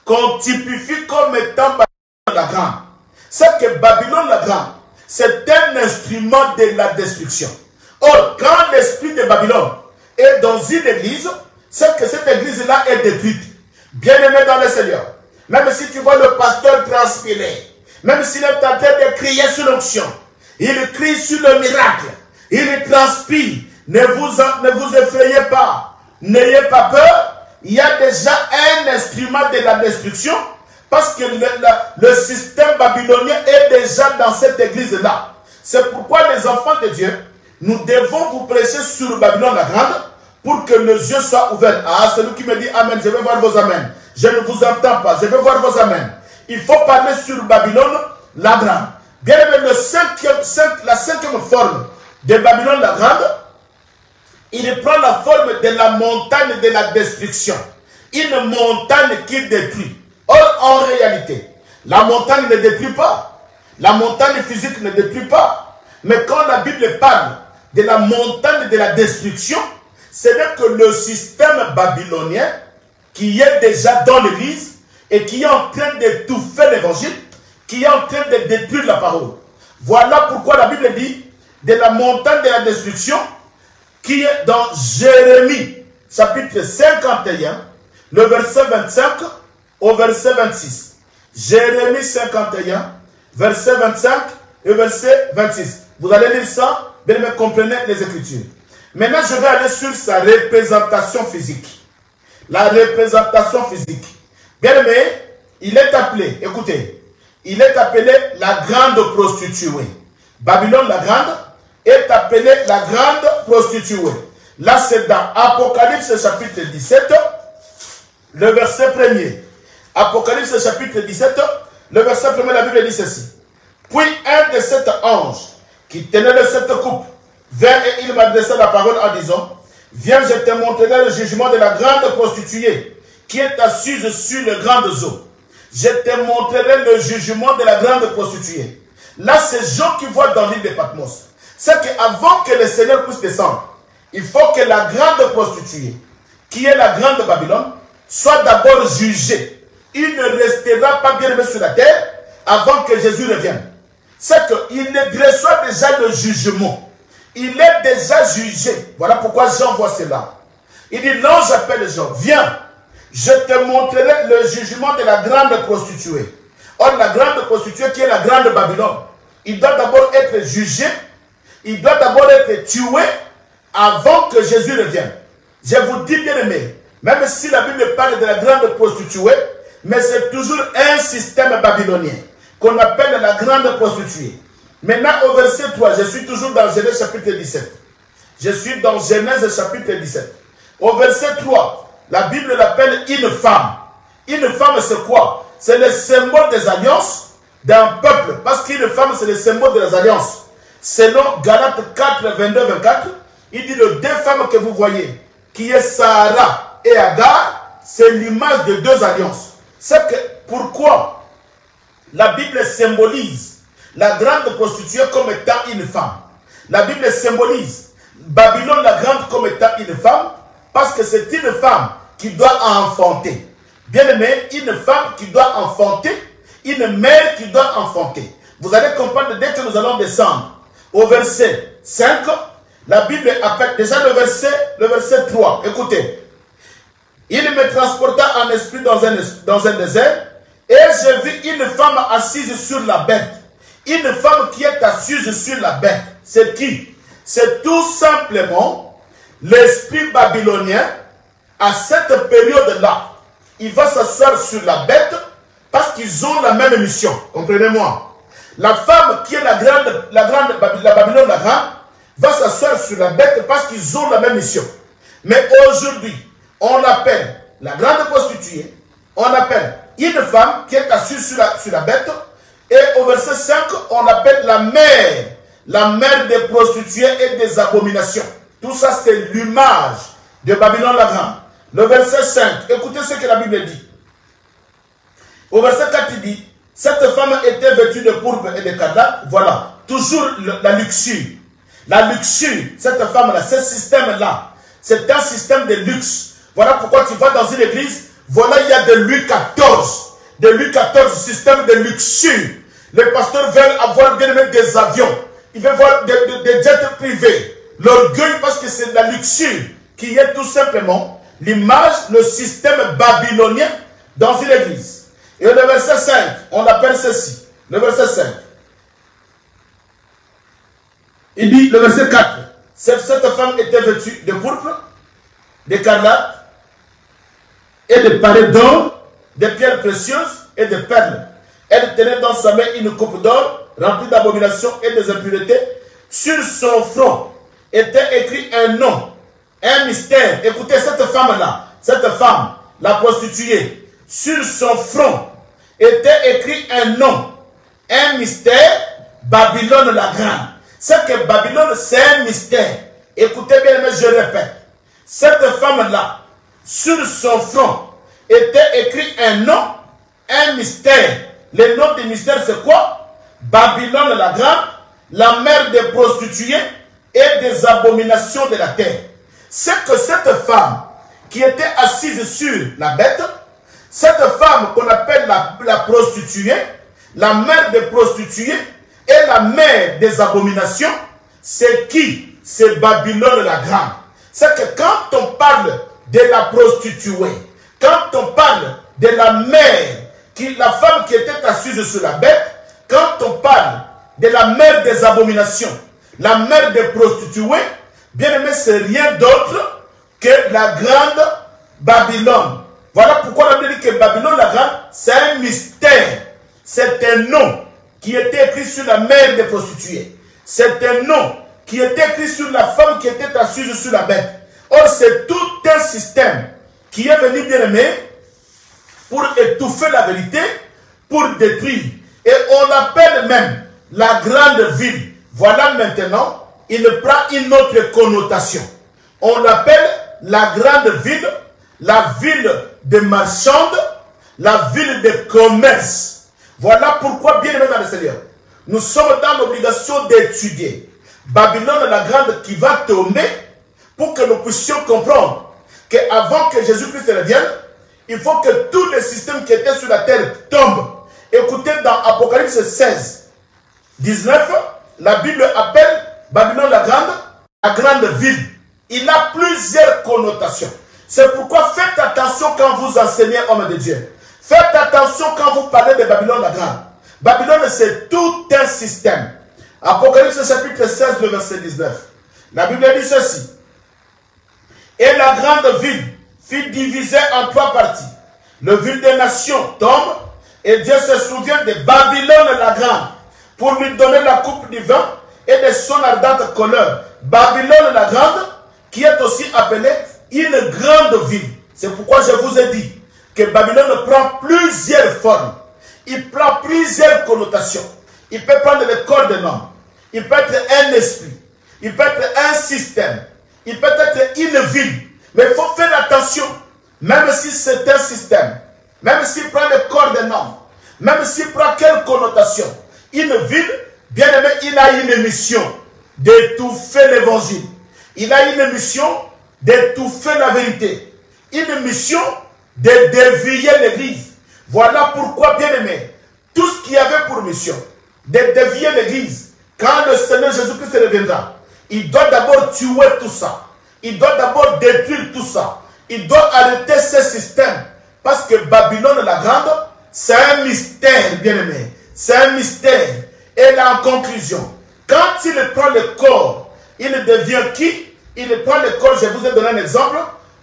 qu'on typifie comme étant Babylone la Grande. C'est que Babylone la Grande, c'est un instrument de la destruction. Or, quand l'esprit de Babylone est dans une église, c'est que cette église-là est détruite. Bien-aimé dans le Seigneur, même si tu vois le pasteur transpirer, même s'il est en train de crier sur l'onction, il crie sur le miracle, il transpire, ne vous effrayez pas, n'ayez pas peur, il y a déjà un instrument de la destruction, parce que le système babylonien est déjà dans cette église-là. C'est pourquoi les enfants de Dieu, nous devons vous prêcher sur Babylone la Grande, pour que nos yeux soient ouverts. Ah, celui qui me dit Amen, je vais voir vos Amen. Je ne vous entends pas, je vais voir vos Amen. Il faut parler sur Babylone la Grande. Bien aimé, la cinquième forme de Babylone la Grande, il prend la forme de la montagne de la destruction. Une montagne qui détruit. Or, en réalité, la montagne ne détruit pas. La montagne physique ne détruit pas. Mais quand la Bible parle de la montagne de la destruction, c'est que le système babylonien qui est déjà dans l'église et qui est en train d'étouffer l'évangile, qui est en train de détruire la parole. Voilà pourquoi la Bible dit de la montagne de la destruction qui est dans Jérémie chapitre 51, le verset 25 au verset 26. Jérémie 51, verset 25 et verset 26. Vous allez lire ça, bien me comprenez les Écritures. Maintenant, je vais aller sur sa représentation physique. La représentation physique. Bien aimé, il est appelé, écoutez, il est appelé la grande prostituée. Babylone la grande est appelée la grande prostituée. Là, c'est dans Apocalypse chapitre 17, le verset 1er. Apocalypse chapitre 17, le verset 1er, la Bible dit ceci. Puis un de sept anges qui tenait les sept coupes vint et il m'adressa la parole en disant, viens, je te montrerai le jugement de la grande prostituée qui est assise sur les grandes eaux. Je te montrerai le jugement de la grande prostituée. Là, c'est Jean qui voit dans l'île de Patmos. C'est qu'avant que le Seigneur puisse descendre, il faut que la grande prostituée, qui est la grande Babylone, soit d'abord jugée. Il ne restera pas bien aimé sur la terre avant que Jésus revienne. C'est qu'il reçoit déjà le jugement. Il est déjà jugé. Voilà pourquoi Jean voit cela. Il dit, l'ange appelle Jean, viens, je te montrerai le jugement de la grande prostituée. Or, la grande prostituée qui est la grande Babylone, il doit d'abord être jugé, il doit d'abord être tué avant que Jésus revienne. Je vous dis bien aimé, même si la Bible parle de la grande prostituée, mais c'est toujours un système babylonien qu'on appelle la grande prostituée. Maintenant, au verset 3, je suis toujours dans Genèse chapitre 17. Je suis dans Genèse chapitre 17. Au verset 3, la Bible l'appelle une femme. Une femme, c'est quoi? C'est le symbole des alliances d'un peuple. Parce qu'une femme, c'est le symbole des alliances. Selon Galates 4, 22, 24, il dit les deux femmes que vous voyez, qui est Sarah et Agar, c'est l'image de deux alliances. C'est que pourquoi la Bible symbolise la grande prostituée comme étant une femme. La Bible symbolise Babylone la grande comme étant une femme, parce que c'est une femme qui doit enfanter. Bien aimé, une femme qui doit enfanter, une mère qui doit enfanter. Vous allez comprendre dès que nous allons descendre au verset 5, la Bible appelle déjà le verset 3. Écoutez. Il me transporta en esprit dans un désert, et je vis une femme assise sur la bête. Une femme qui est assise sur la bête. C'est qui? C'est tout simplement l'esprit babylonien. À cette période-là, il va s'asseoir sur la bête parce qu'ils ont la même mission. Comprenez-moi. La femme qui est la Babylone la grande va s'asseoir sur la bête parce qu'ils ont la même mission. Mais aujourd'hui, on l'appelle la grande prostituée, on l'appelle une femme qui est assise sur la bête, et au verset 5, on l'appelle la mère des prostituées et des abominations. Tout ça, c'est l'image de Babylone la grande. Le verset 5, écoutez ce que la Bible dit. Au verset 4, il dit, cette femme était vêtue de pourpre et d'écarlate. Voilà, toujours la luxure. La luxure, cette femme-là, ce système-là, c'est un système de luxe. Voilà pourquoi tu vas dans une église, voilà, il y a de Louis XIV. De Louis XIV, système de luxure. Les pasteurs veulent avoir bien même des avions. Ils veulent avoir des jets privés. L'orgueil, parce que c'est la luxure qui est tout simplement l'image, le système babylonien dans une église. Et le verset 5, on appelle ceci. Le verset 5. Il dit, le verset 4. Cette femme était vêtue de pourpre, d'écarlate, et de parées d'or, de pierres précieuses et de perles. Elle tenait dans sa main une coupe d'or remplie d'abominations et des impuretés. Sur son front était écrit un nom, un mystère. Écoutez, cette femme-là, cette femme, la prostituée, sur son front était écrit un nom, un mystère, Babylone la grande. C'est que Babylone, c'est un mystère. Écoutez bien, mais je répète. Cette femme-là, sur son front, était écrit un nom, un mystère. Le nom du mystère, c'est quoi? Babylone la grande, la mère des prostituées et des abominations de la terre. C'est que cette femme qui était assise sur la bête, cette femme qu'on appelle la prostituée, la mère des prostituées et la mère des abominations, c'est qui? C'est Babylone la grande. C'est que quand on parle de la prostituée, quand on parle de la mère, la femme qui était assise sur la bête, quand on parle de la mère des abominations, la mère des prostituées, bien aimé, c'est rien d'autre que la grande Babylone. Voilà pourquoi on dit que Babylone la grande, c'est un mystère. C'est un nom qui était écrit sur la mère des prostituées. C'est un nom qui était écrit sur la femme qui était assise sur la bête. Or, c'est tout un système qui est venu, bien aimé, pour étouffer la vérité, pour détruire. Et on l'appelle même la grande ville. Voilà maintenant, il prend une autre connotation. On l'appelle la grande ville, la ville des marchandes, la ville des commerces. Voilà pourquoi, bien aimé dans le Seigneur, nous sommes dans l'obligation d'étudier Babylone la grande qui va tomber pour que nous puissions comprendre qu'avant que Jésus-Christ revienne, il faut que tous les systèmes qui étaient sur la terre tombent. Écoutez, dans Apocalypse 16, 19, la Bible appelle Babylone la grande ville. Il a plusieurs connotations. C'est pourquoi faites attention quand vous enseignez, homme de Dieu. Faites attention quand vous parlez de Babylone la grande. Babylone, c'est tout un système. Apocalypse chapitre 16, le verset 19. La Bible dit ceci. Et la grande ville fut divisée en trois parties. Le ville des nations tombe et Dieu se souvient de Babylone la grande pour lui donner la coupe du vin et de son ardente colère. Babylone la grande qui est aussi appelée une grande ville. C'est pourquoi je vous ai dit que Babylone prend plusieurs formes. Il prend plusieurs connotations. Il peut prendre le corps d'un homme. il peut être un esprit, il peut être un système, il peut être une ville. Mais il faut faire attention, même si c'est un système, même s'il prend le corps d'un homme, même s'il prend quelle connotation, une ville, bien aimé, il a une mission d'étouffer l'évangile. Il a une mission d'étouffer la vérité. Une mission de dévier l'église. Voilà pourquoi, bien aimé, tout ce qu'il y avait pour mission, de dévier l'église, quand le Seigneur Jésus-Christ reviendra, il doit d'abord tuer tout ça. Il doit d'abord détruire tout ça. Il doit arrêter ce système. Parce que Babylone la Grande, c'est un mystère, bien aimé. C'est un mystère. Et là, en conclusion, quand il prend le corps, il devient qui? Il prend le corps, je vous ai donné un exemple,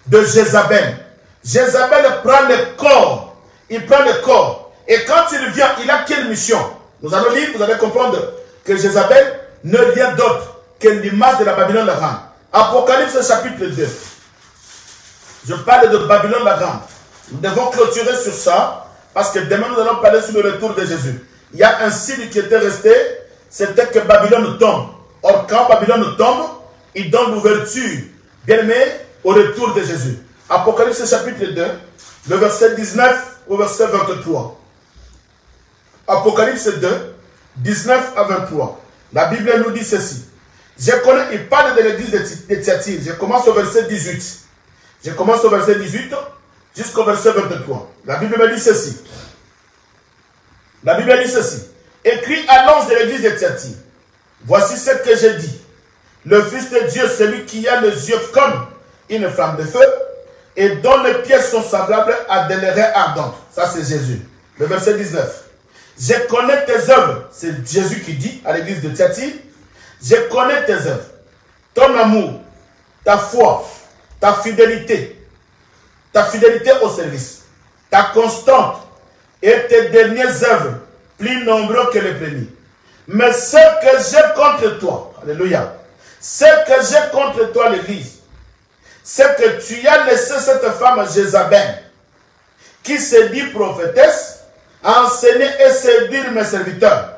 de Jézabel. Jézabel prend le corps. Il prend le corps. Et quand il vient, il a quelle mission? Nous allons lire, vous allez comprendre que Jézabel n'est rien d'autre que l'image de la Babylone la Grande. Apocalypse chapitre 2. Je parle de Babylone la Grande. Nous devons clôturer sur ça, parce que demain nous allons parler sur le retour de Jésus. Il y a un signe qui était resté, c'était que Babylone tombe. Or, quand Babylone tombe, il donne l'ouverture, bien aimé, au retour de Jésus. Apocalypse chapitre 2, le verset 19 au verset 23. Apocalypse 2, 19 à 23. La Bible nous dit ceci. Je connais, il parle de l'église de Thyatire. Je commence au verset 18. Je commence au verset 18 jusqu'au verset 23. La Bible me dit ceci. La Bible dit ceci. Écrit à l'ange de l'église de Thyatire. Voici ce que j'ai dit. Le Fils de Dieu, celui qui a les yeux comme une flamme de feu et dont les pieds sont semblables à des lèvres ardentes. Ça, c'est Jésus. Le verset 19. Je connais tes œuvres. C'est Jésus qui dit à l'église de Thyatire. Je connais tes œuvres, ton amour, ta foi, ta fidélité au service, ta constante et tes dernières œuvres, plus nombreux que les premiers. Mais ce que j'ai contre toi, alléluia, ce que j'ai contre toi, l'église, c'est que tu as laissé cette femme Jézabel, qui se dit prophétesse, enseigner et séduire mes serviteurs,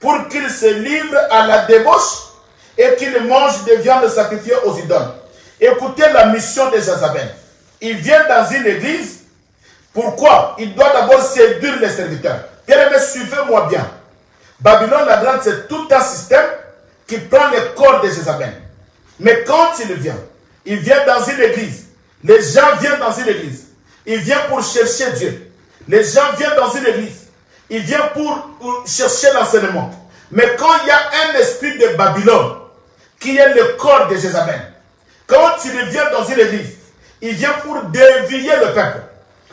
pour qu'ils se livrent à la débauche et qu'ils mangent des viandes sacrifiées aux idoles. Écoutez la mission de Jézabel. Il vient dans une église. Pourquoi? Il doit d'abord séduire les serviteurs. Bien-aimés, suivez-moi bien. Babylone la Grande, c'est tout un système qui prend le corps de Jézabel. Mais quand il vient dans une église. Les gens viennent dans une église. Il vient pour chercher Dieu. Les gens viennent dans une église. Il vient pour chercher l'enseignement. Mais quand il y a un esprit de Babylone, qui est le corps de Jézabel, quand il vient dans une église, il vient pour dévier le peuple.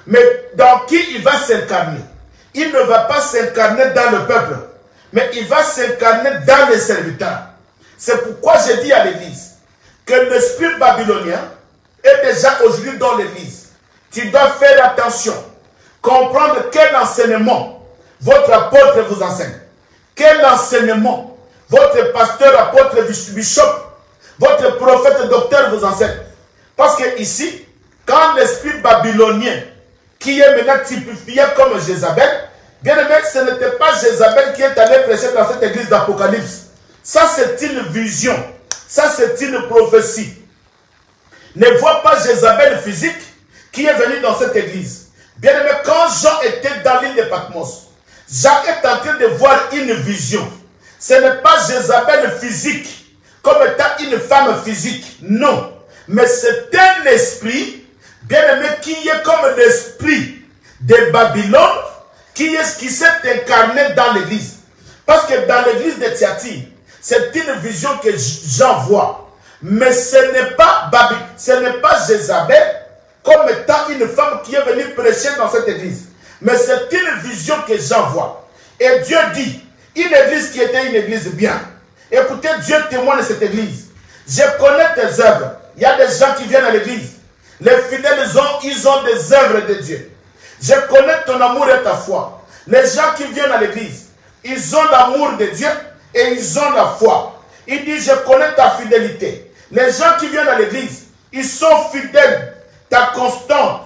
Mais dans qui il va s'incarner? Il ne va pas s'incarner dans le peuple, mais il va s'incarner dans les serviteurs. C'est pourquoi j'ai dit à l'église que l'esprit babylonien est déjà aujourd'hui dans l'église. Tu dois faire attention, comprendre quel enseignement votre apôtre vous enseigne. Quel enseignement votre pasteur, apôtre, bishop, votre prophète, docteur vous enseigne. Parce que ici, quand l'esprit babylonien, qui est maintenant typifié comme Jézabel, bien aimé, ce n'était pas Jézabel qui est allé prêcher dans cette église d'Apocalypse. Ça, c'est une vision. Ça, c'est une prophétie. Ne vois pas Jézabel physique qui est venu dans cette église. Bien aimé, quand Jean était dans l'île de Patmos, Jean est en train de voir une vision. Ce n'est pas Jézabel physique, comme étant une femme physique. Non. Mais c'est un esprit, bien aimé, qui est comme l'esprit de Babylone, qui s'est incarné dans l'église. Parce que dans l'église de Thyatire, c'est une vision que Jean voit. Mais ce n'est pas Babylone, ce n'est pas Jézabel comme étant une femme qui est venue prêcher dans cette église. Mais c'est une vision que Jean voit. Et Dieu dit, une église qui était une église bien. Écoutez, Dieu témoigne de cette église. Je connais tes œuvres. Il y a des gens qui viennent à l'église. Les fidèles, ils ont des œuvres de Dieu. Je connais ton amour et ta foi. Les gens qui viennent à l'église, ils ont l'amour de Dieu et ils ont la foi. Il dit, je connais ta fidélité. Les gens qui viennent à l'église, ils sont fidèles, ta constante.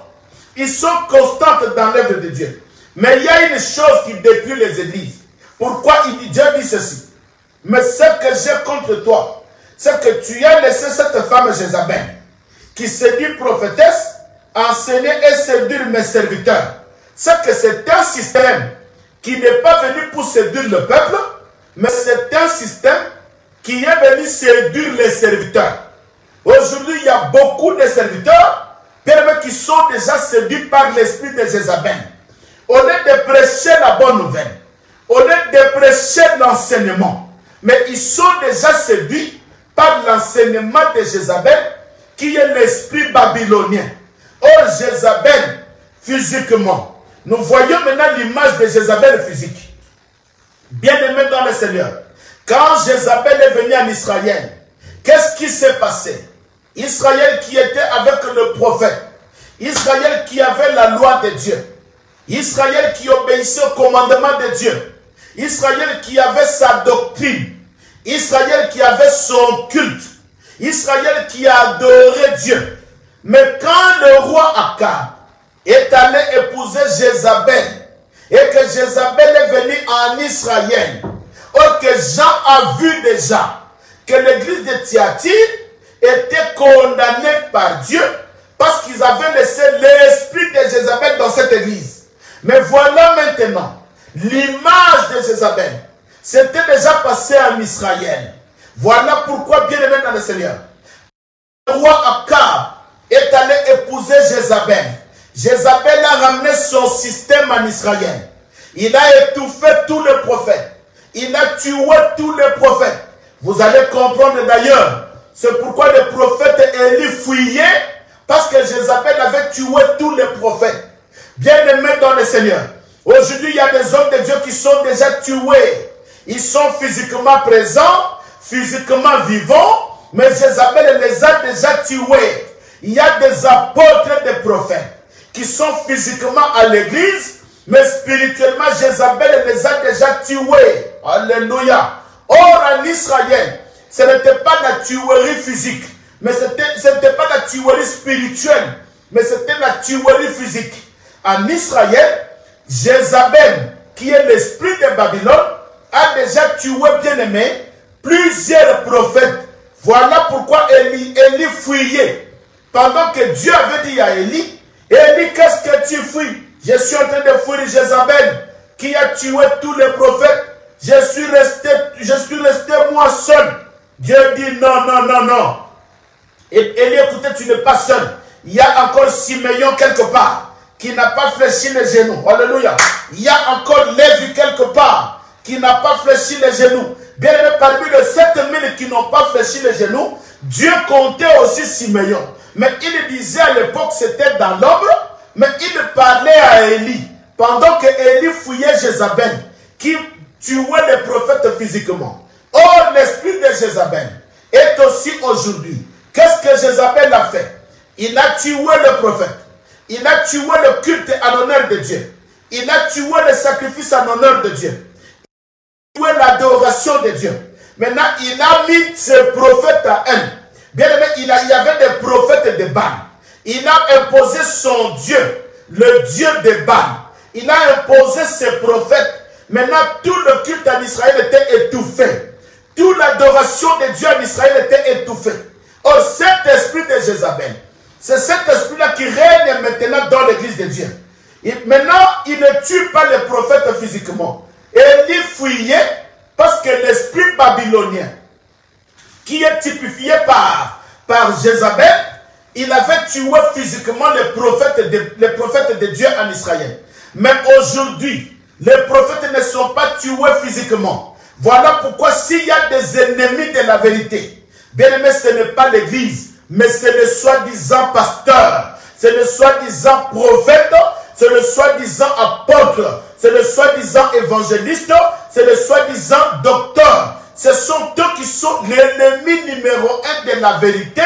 Ils sont constants dans l'œuvre de Dieu. Mais il y a une chose qui détruit les églises. Pourquoi Dieu dit ceci? Mais ce que j'ai contre toi, c'est que tu as laissé cette femme Jézabel, qui se dit prophétesse, enseigner et séduire mes serviteurs. C'est que c'est un système qui n'est pas venu pour séduire le peuple, mais c'est un système qui est venu séduire les serviteurs. Aujourd'hui, il y a beaucoup de serviteurs qui sont déjà séduits par l'esprit de Jézabel. Au lieu de prêcher la bonne nouvelle, au lieu de prêcher l'enseignement, mais ils sont déjà séduits par l'enseignement de Jézabel, qui est l'esprit babylonien. Or, Jézabel, physiquement, nous voyons maintenant l'image de Jézabel physique. Bien-aimé dans le Seigneur, quand Jézabel est venue en Israël, qu'est-ce qui s'est passé? Israël qui était avec le prophète, Israël qui avait la loi de Dieu, Israël qui obéissait au commandement de Dieu, Israël qui avait sa doctrine, Israël qui avait son culte, Israël qui a adoré Dieu. Mais quand le roi Akab est allé épouser Jézabel, et que Jézabel est venue en Israël, or que Jean a vu déjà que l'église de Thyatire était condamnée par Dieu parce qu'ils avaient laissé l'esprit de Jézabel dans cette église. Mais voilà maintenant l'image de Jézabel. C'était déjà passé en Israël. Voilà pourquoi, bien aimé dans le Seigneur, le roi Akab est allé épouser Jézabel. Jézabel a ramené son système en Israël. Il a étouffé tous les prophètes. Il a tué tous les prophètes. Vous allez comprendre d'ailleurs. C'est pourquoi le prophète Élie fuyait, parce que Jézabel avait tué tous les prophètes. Bien-aimés dans le Seigneur, aujourd'hui il y a des hommes de Dieu qui sont déjà tués. Ils sont physiquement présents, physiquement vivants, mais Jézabel les a déjà tués. Il y a des apôtres, des prophètes, qui sont physiquement à l'église, mais spirituellement Jézabel les a déjà tués. Alléluia. Or en Israël, ce n'était pas la tuerie physique, mais ce n'était pas la tuerie spirituelle, mais c'était la tuerie physique. En Israël, Jézabel, qui est l'esprit de Babylone, a déjà tué, bien aimé, plusieurs prophètes. Voilà pourquoi Élie fuyait. Pendant que Dieu avait dit à Élie, Élie, qu'est-ce que tu fuis? Je suis en train de fuir Jézabel, qui a tué tous les prophètes. Je suis resté moi seul. Dieu dit non, non, non, non. Et Élie, écoutez, tu n'es pas seul. Il y a encore Siméon quelque part qui n'a pas fléchi les genoux. Alléluia. Il y a encore Lévi quelque part qui n'a pas fléchi les genoux. Bien aimé, parmi les 7000 qui n'ont pas fléchi les genoux, Dieu comptait aussi Siméon. Mais il disait à l'époque, c'était dans l'ombre, mais il parlait à Élie. Pendant que Élie fouillait Jézabel, qui tuait les prophètes physiquement. Or, l'esprit de Jézabel est aussi aujourd'hui. Qu'est-ce que Jézabel a fait? Il a tué le prophète. Il a tué le culte en honneur de Dieu. Il a tué le sacrifice en honneur de Dieu. Il a tué l'adoration de Dieu. Maintenant, il a mis ses prophètes à elle. Bien aimé, il y avait des prophètes de Baal. Il a imposé son Dieu, le Dieu de Baal. Il a imposé ses prophètes. Maintenant, tout le culte en Israël était étouffé. Toute l'adoration de Dieu en Israël était étouffée. Or, cet esprit de Jézabel, c'est cet esprit-là qui règne maintenant dans l'église de Dieu. Maintenant, il ne tue pas les prophètes physiquement. Élie fuyait parce que l'esprit babylonien, qui est typifié par Jézabel, il avait tué physiquement les prophètes de Dieu en Israël. Mais aujourd'hui, les prophètes ne sont pas tués physiquement. Voilà pourquoi s'il y a des ennemis de la vérité, bien aimé, ce n'est pas l'église, mais c'est le soi-disant pasteur, c'est le soi-disant prophète, c'est le soi-disant apôtre, c'est le soi-disant évangéliste, c'est le soi-disant docteur. Ce sont eux qui sont l'ennemi numéro 1 de la vérité,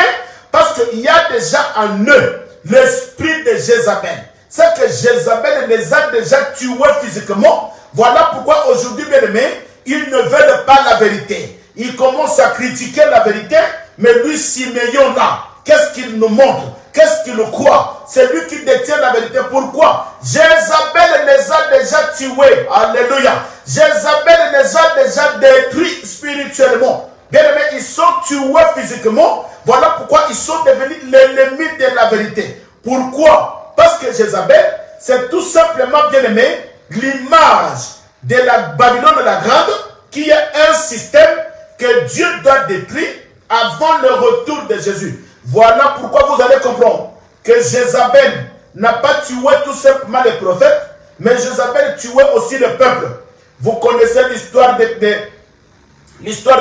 parce qu'il y a déjà en eux l'esprit de Jézabel. C'est que Jézabel les a déjà tués physiquement. Voilà pourquoi aujourd'hui, bien aimé, ils ne veulent pas la vérité. Ils commencent à critiquer la vérité, mais lui, Siméon là, qu'est-ce qu'il nous montre? Qu'est-ce qu'il croit? C'est lui qui détient la vérité. Pourquoi? Jézabel les a déjà tués. Alléluia. Jézabel les a déjà détruits spirituellement. Bien aimé, ils sont tués physiquement. Voilà pourquoi ils sont devenus l'ennemi de la vérité. Pourquoi? Parce que Jézabel, c'est tout simplement, bien aimé, l'image de la Babylone la Grande, qui est un système que Dieu doit détruire avant le retour de Jésus. Voilà pourquoi vous allez comprendre que Jézabel n'a pas tué tout simplement les prophètes, mais Jézabel tuait aussi le peuple. Vous connaissez l'histoire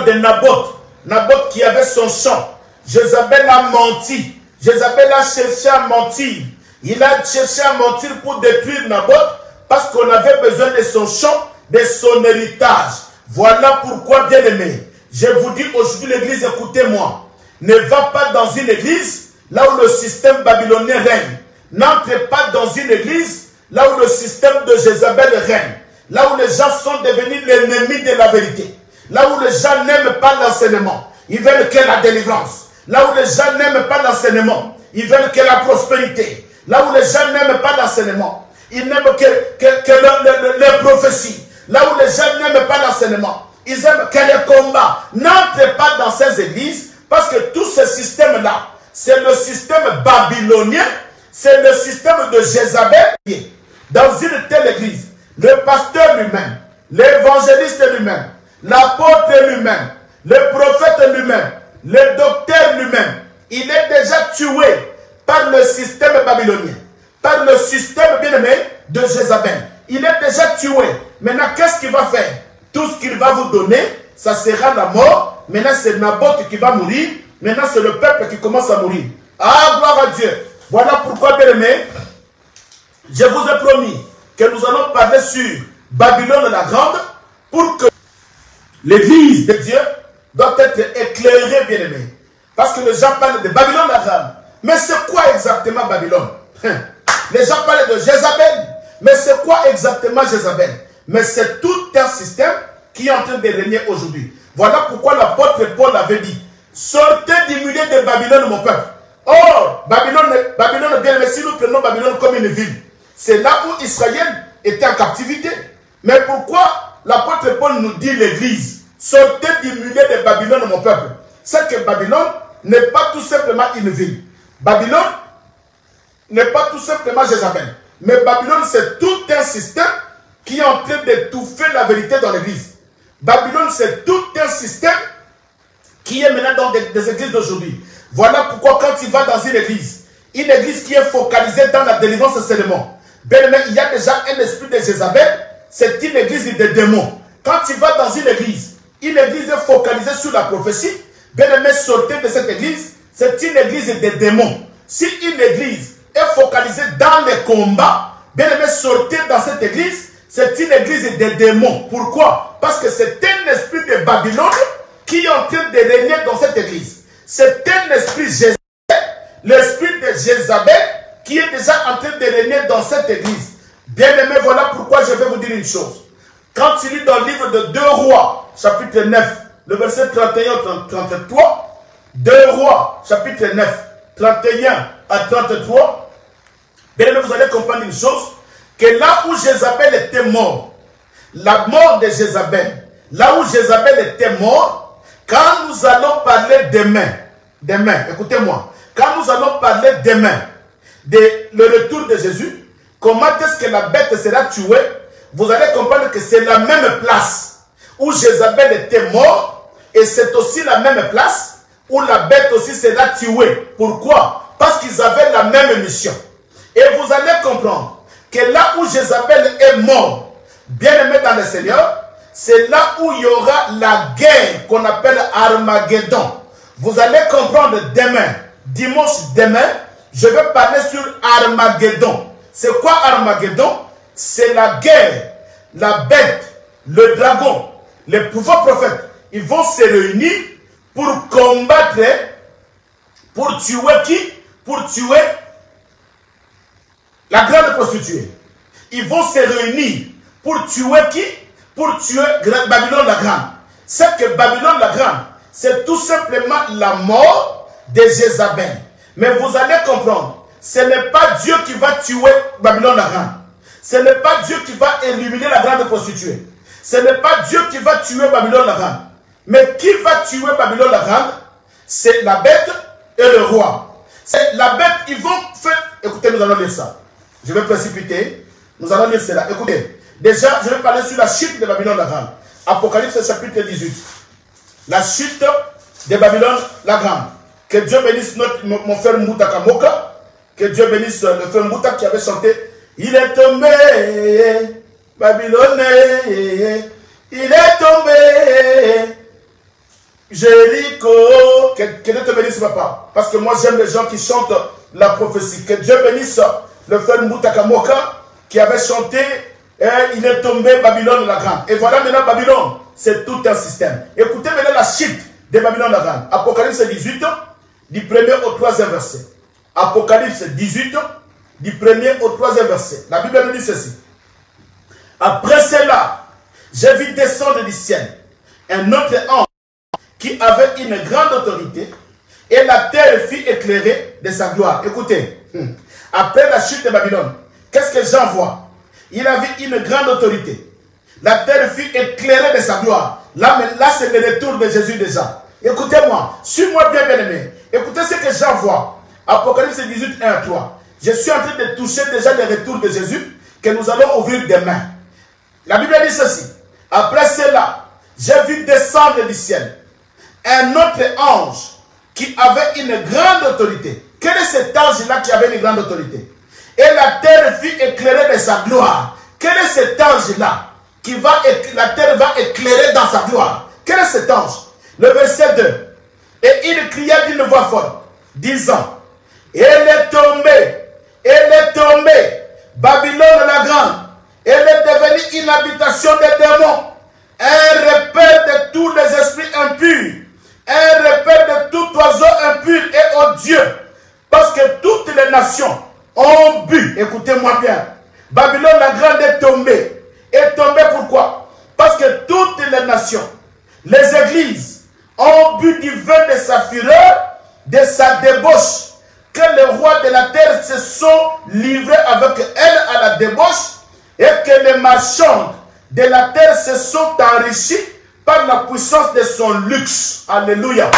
de Naboth. Naboth qui avait son champ. Jézabel a menti. Jézabel a cherché à mentir. Il a cherché à mentir pour détruire Naboth parce qu'on avait besoin de son champ, de son héritage. Voilà pourquoi, bien aimé, je vous dis aujourd'hui l'église, écoutez-moi. Ne va pas dans une église là où le système babylonien règne. N'entrez pas dans une église là où le système de Jézabel règne. Là où les gens sont devenus l'ennemi de la vérité. Là où les gens n'aiment pas l'enseignement. Ils veulent que la délivrance. Là où les gens n'aiment pas l'enseignement. Ils veulent que la prospérité. Là où les gens n'aiment pas l'enseignement. Ils n'aiment que les prophéties. Là où les gens n'aiment pas l'enseignement. Ils aiment que les combats. N'entrez pas dans ces églises parce que tout ce système-là, c'est le système babylonien. C'est le système de Jézabel. Dans une telle église, le pasteur lui-même, l'évangéliste lui-même, l'apôtre lui-même, le prophète lui-même, le docteur lui-même, il est déjà tué par le système babylonien, par le système bien-aimé de Jézabel. Il est déjà tué. Maintenant, qu'est-ce qu'il va faire? Tout ce qu'il va vous donner, ça sera la mort. Maintenant, c'est Naboth qui va mourir. Maintenant, c'est le peuple qui commence à mourir. Ah, gloire à Dieu. Voilà pourquoi, bien-aimé, je vous ai promis que nous allons parler sur Babylone la Grande pour que l'église de Dieu doit être éclairée, bien-aimé. Parce que les gens parlent de Babylone la Grande. Mais c'est quoi exactement Babylone? Les gens parlent de Jézabel. Mais c'est quoi exactement Jézabel? Mais c'est tout un système qui est en train de régner aujourd'hui. Voilà pourquoi l'apôtre Paul avait dit, sortez du milieu de Babylone, mon peuple. Or, Babylone, bien aimé, si nous prenons Babylone comme une ville, c'est là où Israël était en captivité. Mais pourquoi l'apôtre Paul nous dit l'église, sortez du milieu de Babylone, mon peuple? C'est que Babylone n'est pas tout simplement une ville. Babylone n'est pas tout simplement Jézabel. Mais Babylone, c'est tout un système qui est en train d'étouffer la vérité dans l'église. Babylone, c'est tout un système qui est maintenant dans des églises d'aujourd'hui. Voilà pourquoi quand tu vas dans une église qui est focalisée dans la délivrance seulement, bien aimé, il y a déjà un esprit de Jézabel, c'est une église de démons. Quand tu vas dans une église est focalisée sur la prophétie, bien aimé, sortez de cette église, c'est une église de démons. Si une église est focalisée dans les combats, bien aimé, sortez dans cette église, c'est une église de démons. Pourquoi? Parce que c'est un esprit de Babylone qui est en train de régner dans cette église. C'est un esprit Jézabel, l'esprit de Jézabel qui est déjà en train de régner dans cette église. Bien aimé, voilà pourquoi je vais vous dire une chose. Quand tu lis dans le livre de 2 Rois, chapitre 9, le verset 31-33, 2 Rois, chapitre 9, 31 à 33, bien aimé, vous allez comprendre une chose, que là où Jézabel était mort, la mort de Jézabel, là où Jézabel était mort, quand nous allons parler demain, écoutez-moi, quand nous allons parler demain de le retour de Jésus, comment est-ce que la bête sera tuée, vous allez comprendre que c'est la même place où Jézabel était mort, et c'est aussi la même place où la bête aussi sera tuée. Pourquoi? Parce qu'ils avaient la même mission. Et vous allez comprendre que là où Jézabel est mort, bien aimé dans le Seigneur, c'est là où il y aura la guerre qu'on appelle Armageddon. Vous allez comprendre demain, dimanche demain, je vais parler sur Armageddon. C'est quoi Armageddon? C'est la guerre, la bête, le dragon, les pouvoirs prophètes. Ils vont se réunir pour combattre, pour tuer qui? Pour tuer la grande prostituée. Ils vont se réunir pour tuer qui? Pour tuer Babylone la Grande. C'est que Babylone la Grande, c'est tout simplement la mort de Jézabel. Mais vous allez comprendre, ce n'est pas Dieu qui va tuer Babylone la Grande. Ce n'est pas Dieu qui va éliminer la grande prostituée. Ce n'est pas Dieu qui va tuer Babylone la grande. Mais qui va tuer Babylone la grande? C'est la bête et le roi. C'est la bête, ils vont faire... Écoutez, nous allons lire ça. Je vais précipiter. Nous allons lire cela. Écoutez, déjà, je vais parler sur la chute de Babylone la grande. Apocalypse chapitre 18. La chute de Babylone la grande. Que Dieu bénisse mon frère Mouta Kamoka. Que Dieu bénisse le frère Mouta qui avait chanté. Il est tombé, Babylone, il est tombé, Jéricho. Que Dieu te bénisse, papa. Parce que moi, j'aime les gens qui chantent la prophétie. Que Dieu bénisse le frère Mouta Kamoka qui avait chanté. Il est tombé, Babylone la grande. Et voilà maintenant Babylone. C'est tout un système. Écoutez maintenant la chute de Babylone la grande. Apocalypse 18, du 1er au 3e verset. Apocalypse 18, du 1er au 3e verset. La Bible nous dit ceci. Après cela, j'ai vu descendre du ciel un autre ange qui avait une grande autorité et la terre fut éclairée de sa gloire. Écoutez, après la chute de Babylone, qu'est-ce que Jean voit? Il avait une grande autorité. La terre fut éclairée de sa gloire. Là c'est le retour de Jésus déjà. Écoutez-moi, suis-moi bien, bien-aimé. Écoutez ce que Jean voit. Apocalypse 18, 1 à 3. Je suis en train de toucher déjà le retour de Jésus que nous allons ouvrir demain. La Bible dit ceci. Après cela, j'ai vu descendre du ciel un autre ange qui avait une grande autorité. Quel est cet ange-là qui avait une grande autorité? Et la terre fut éclairée de sa gloire. Quel est cet ange-là qui va, la terre va éclairer dans sa gloire? Quel est cet ange? Le verset 2. Et il cria d'une voix forte, disant, elle est tombée, Babylone la grande. Elle est devenue une habitation des démons, un repère de tous les esprits impurs, un repère de tout oiseau impur et odieux. Parce que toutes les nations ont bu, écoutez-moi bien, Babylone la grande est tombée. Est tombée pourquoi? Parce que toutes les nations, les églises, ont bu du vin de sa fureur, de sa débauche, que les rois de la terre se sont livrés avec elle à la débauche, et que les marchands de la terre se sont enrichis par la puissance de son luxe. Alléluia.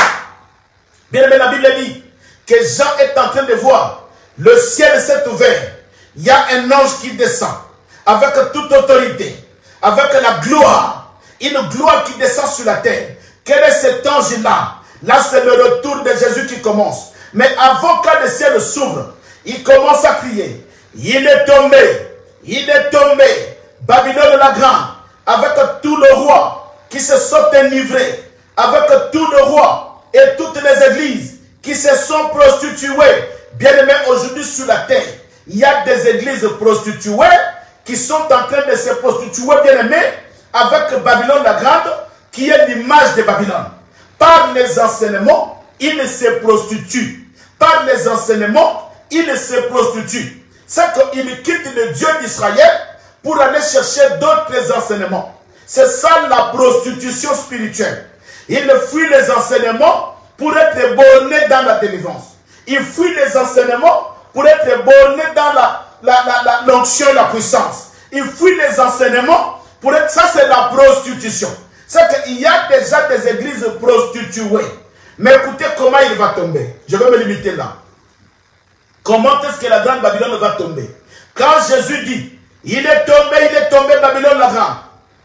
Bien aimé, la Bible dit que Jean est en train de voir. Le ciel s'est ouvert. Il y a un ange qui descend avec toute autorité, avec la gloire. Une gloire qui descend sur la terre. Quel est cet ange-là? Là, c'est le retour de Jésus qui commence. Mais avant que le ciel s'ouvre, il commence à crier. Il est tombé, Babylone la grande, avec tous les rois qui se sont enivrés, avec tous les rois et toutes les églises qui se sont prostituées. Bien-aimés, aujourd'hui sur la terre, il y a des églises prostituées qui sont en train de se prostituer, bien-aimés, avec Babylone la grande, qui est l'image de Babylone. Par les enseignements, ils se prostituent. Par les enseignements, ils se prostituent. C'est qu'ils quittent le Dieu d'Israël pour aller chercher d'autres enseignements. C'est ça la prostitution spirituelle. Ils fuient les enseignements pour être bornés dans la délivrance. Ils fuient les enseignements pour être bornés dans l'onction et la puissance. Ils fuient les enseignements pour être... Ça, c'est la prostitution. C'est qu'il y a déjà des églises prostituées. Mais écoutez comment il va tomber. Je vais me limiter là. Comment est-ce que la grande Babylone va tomber? Quand Jésus dit, il est tombé Babylone la grande,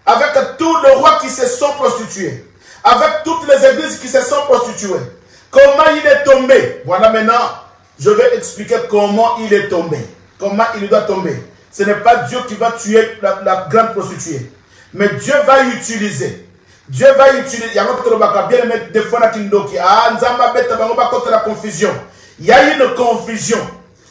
avec tous les rois qui se sont prostitués, avec toutes les églises qui se sont prostituées. Comment il est tombé? Voilà maintenant, je vais expliquer comment il est tombé. Comment il doit tomber. Ce n'est pas Dieu qui va tuer la grande prostituée. Mais Dieu va utiliser. Dieu va utiliser. Il y a la confusion. Il y a une confusion.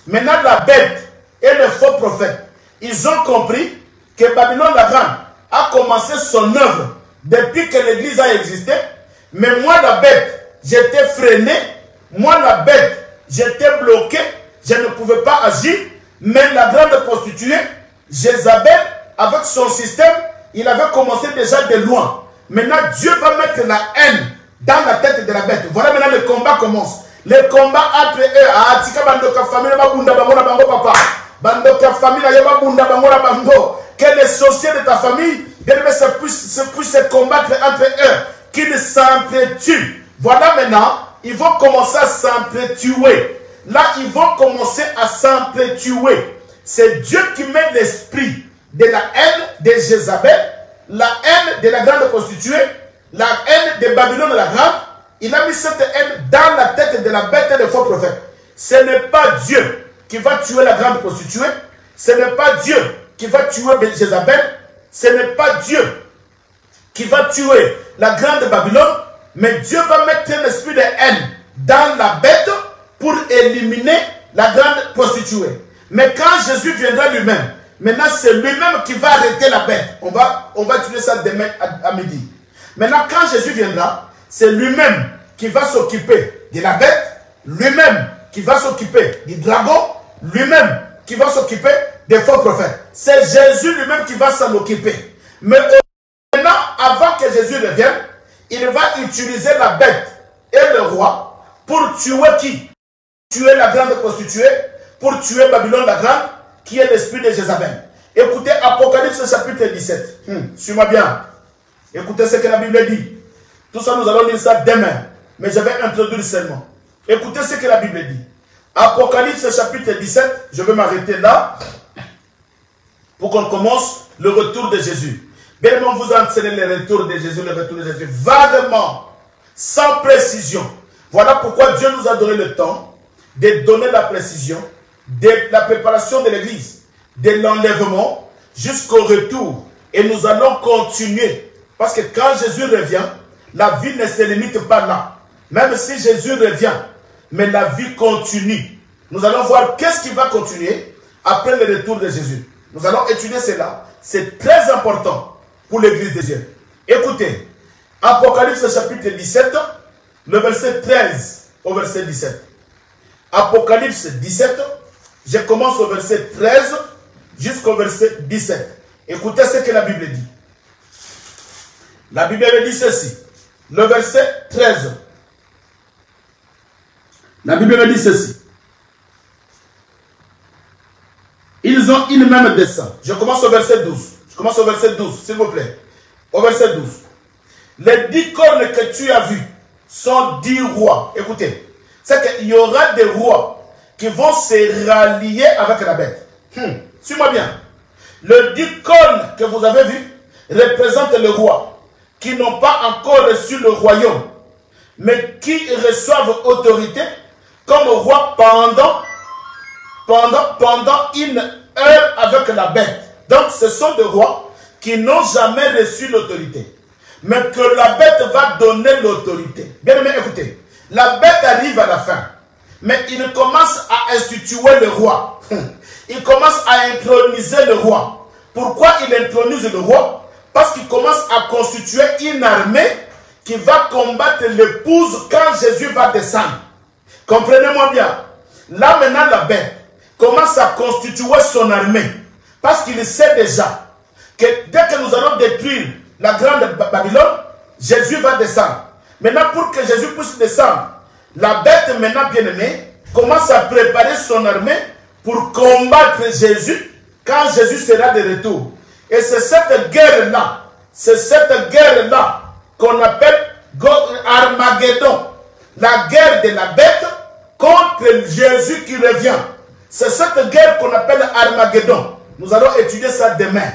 Maintenant, la bête et le faux prophète, ils ont compris que Babylone la grande a commencé son œuvre depuis que l'église a existé. Mais moi, la bête, j'étais freiné. Moi, la bête, j'étais bloqué. Je ne pouvais pas agir. Mais la grande prostituée, Jézabel, avec son système, il avait commencé déjà de loin. Maintenant, Dieu va mettre la haine dans la tête de la bête. Voilà maintenant le combat commence. Le combat entre eux. Ah, tika bandoka famille ba bunda bango na bango papa. Bandoka famille na yeba bunda bango na bango. Que les sorciers de ta famille, Bien aimé, c'est plus se combattre entre eux qu'ils s'entretuent. Voilà maintenant, ils vont commencer à s'entretuer. Là, ils vont commencer à s'entretuer. C'est Dieu qui met l'esprit de la haine de Jézabel, la haine de la grande prostituée, la haine de Babylone la grande. Il a mis cette haine dans la tête de la bête et des faux prophètes. Ce n'est pas Dieu qui va tuer la grande prostituée. Ce n'est pas Dieu qui va tuer Jézabel. Ce n'est pas Dieu qui va tuer la grande Babylone. Mais Dieu va mettre un esprit de haine dans la bête pour éliminer la grande prostituée. Mais quand Jésus viendra lui-même, maintenant c'est lui-même qui va arrêter la bête. On va étudier ça demain à midi. Maintenant quand Jésus viendra, c'est lui-même qui va s'occuper de la bête, lui-même qui va s'occuper du dragon, lui-même qui va s'occuper des faux prophètes. C'est Jésus lui-même qui va s'en occuper. Mais maintenant, avant que Jésus revienne, il va utiliser la bête et le roi pour tuer qui? Tuer la grande prostituée, pour tuer Babylone la grande, qui est l'esprit de Jézabel. Écoutez Apocalypse chapitre 17. Suis-moi bien. Écoutez ce que la Bible dit. Tout ça, nous allons lire ça demain. Mais je vais introduire seulement. Écoutez ce que la Bible dit. Apocalypse chapitre 17. Je vais m'arrêter là. Pour qu'on commence le retour de Jésus. Bien aimé, on vous a enseigné le retour de Jésus, le retour de Jésus. Vaguement. Sans précision. Voilà pourquoi Dieu nous a donné le temps de donner la précision de la préparation de l'église, de l'enlèvement jusqu'au retour. Et nous allons continuer. Parce que quand Jésus revient, la vie ne se limite pas là. Même si Jésus revient, mais la vie continue. Nous allons voir qu'est-ce qui va continuer après le retour de Jésus. Nous allons étudier cela. C'est très important pour l'église de Dieu. Écoutez, Apocalypse chapitre 17, le verset 13 au verset 17. Apocalypse 17, je commence au verset 13 jusqu'au verset 17. Écoutez ce que la Bible dit. La Bible dit ceci. Le verset 13. La Bible dit ceci. Ils ont une même dessein. Je commence au verset 12. Je commence au verset 12, s'il vous plaît. Au verset 12. Les 10 cornes que tu as vues sont 10 rois. Écoutez. C'est qu'il y aura des rois qui vont se rallier avec la bête. Suis-moi bien. Les 10 cornes que vous avez vues représentent les rois qui n'ont pas encore reçu le royaume, mais qui reçoivent autorité comme roi pendant une heure avec la bête. Donc ce sont des rois qui n'ont jamais reçu l'autorité, mais que la bête va donner l'autorité. Bien aimé, écoutez. La bête arrive à la fin, mais il commence à instituer le roi. Il commence à introniser le roi. Pourquoi il intronise le roi? Parce qu'il commence à constituer une armée qui va combattre l'épouse quand Jésus va descendre. Comprenez-moi bien. Là maintenant la bête commence à constituer son armée. Parce qu'il sait déjà que dès que nous allons détruire la grande Babylone, Jésus va descendre. Maintenant, pour que Jésus puisse descendre, la bête, maintenant bien aimée, commence à préparer son armée pour combattre Jésus quand Jésus sera de retour. Et c'est cette guerre-là qu'on appelle Armageddon. La guerre de la bête contre Jésus qui revient. C'est cette guerre qu'on appelle Armageddon. Nous allons étudier ça demain.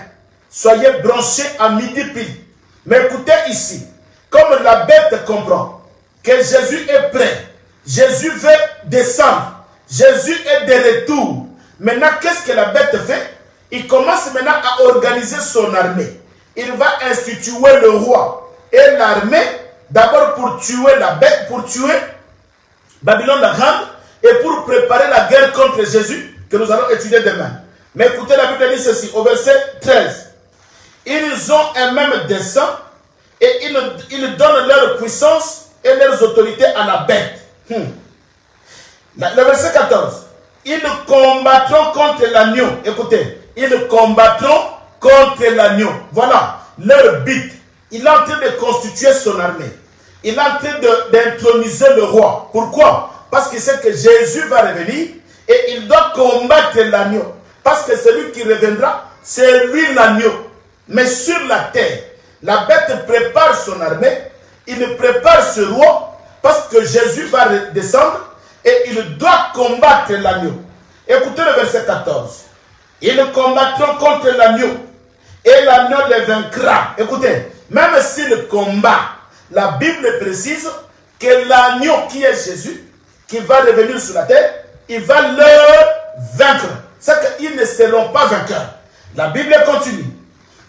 Soyez branchés à midi pile. Mais écoutez ici. Comme la bête comprend que Jésus est prêt, Jésus veut descendre, Jésus est de retour. Maintenant, qu'est-ce que la bête fait? Il commence maintenant à organiser son armée. Il va instituer le roi et l'armée, d'abord pour tuer la bête, pour tuer Babylone la grande, et pour préparer la guerre contre Jésus, que nous allons étudier demain. Mais écoutez, la Bible dit ceci, au verset 13. Ils ont un même dessein, et ils donnent leur puissance et leurs autorités à la bête. Le verset 14. Ils combattront contre l'agneau. Écoutez. Ils combattront contre l'agneau. Voilà leur but. Il est en train de constituer son armée. Il est en train d'introniser le roi. Pourquoi? Parce qu'il sait que Jésus va revenir et il doit combattre l'agneau. Parce que celui qui reviendra, c'est lui l'agneau. Mais sur la terre, la bête prépare son armée, il prépare ce roi, parce que Jésus va descendre et il doit combattre l'agneau. Écoutez le verset 14. Ils combattront contre l'agneau et l'agneau les vaincra. Écoutez, même s'il combat, la Bible précise que l'agneau qui est Jésus, qui va revenir sur la terre, il va le vaincre. C'est qu'ils ne seront pas vainqueurs. La Bible continue.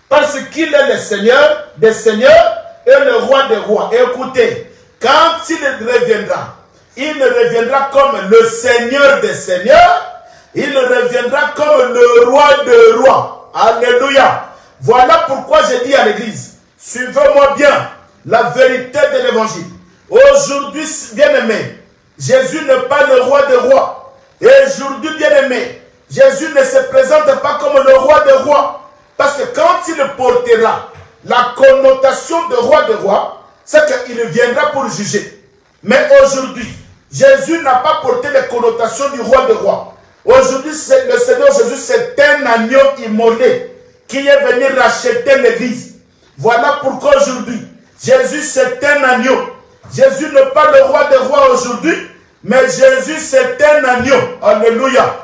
Parce qu'il est le Seigneur des seigneurs et le roi des rois. Écoutez, quand il reviendra, il reviendra comme le Seigneur des seigneurs, il reviendra comme le roi des rois. Alléluia. Voilà pourquoi je dis à l'église, suivez-moi bien la vérité de l'évangile. Aujourd'hui, bien-aimé, Jésus n'est pas le roi des rois. Et aujourd'hui, bien-aimé, Jésus ne se présente pas comme le roi des rois. Parce que quand il portera la connotation de roi des rois, c'est qu'il viendra pour juger. Mais aujourd'hui, Jésus n'a pas porté les connotations du roi des rois. Aujourd'hui, le Seigneur Jésus, c'est un agneau immolé qui est venu racheter l'église. Voilà pourquoi aujourd'hui, Jésus, c'est un agneau. Jésus n'est pas le roi des rois aujourd'hui, mais Jésus, c'est un agneau. Alléluia.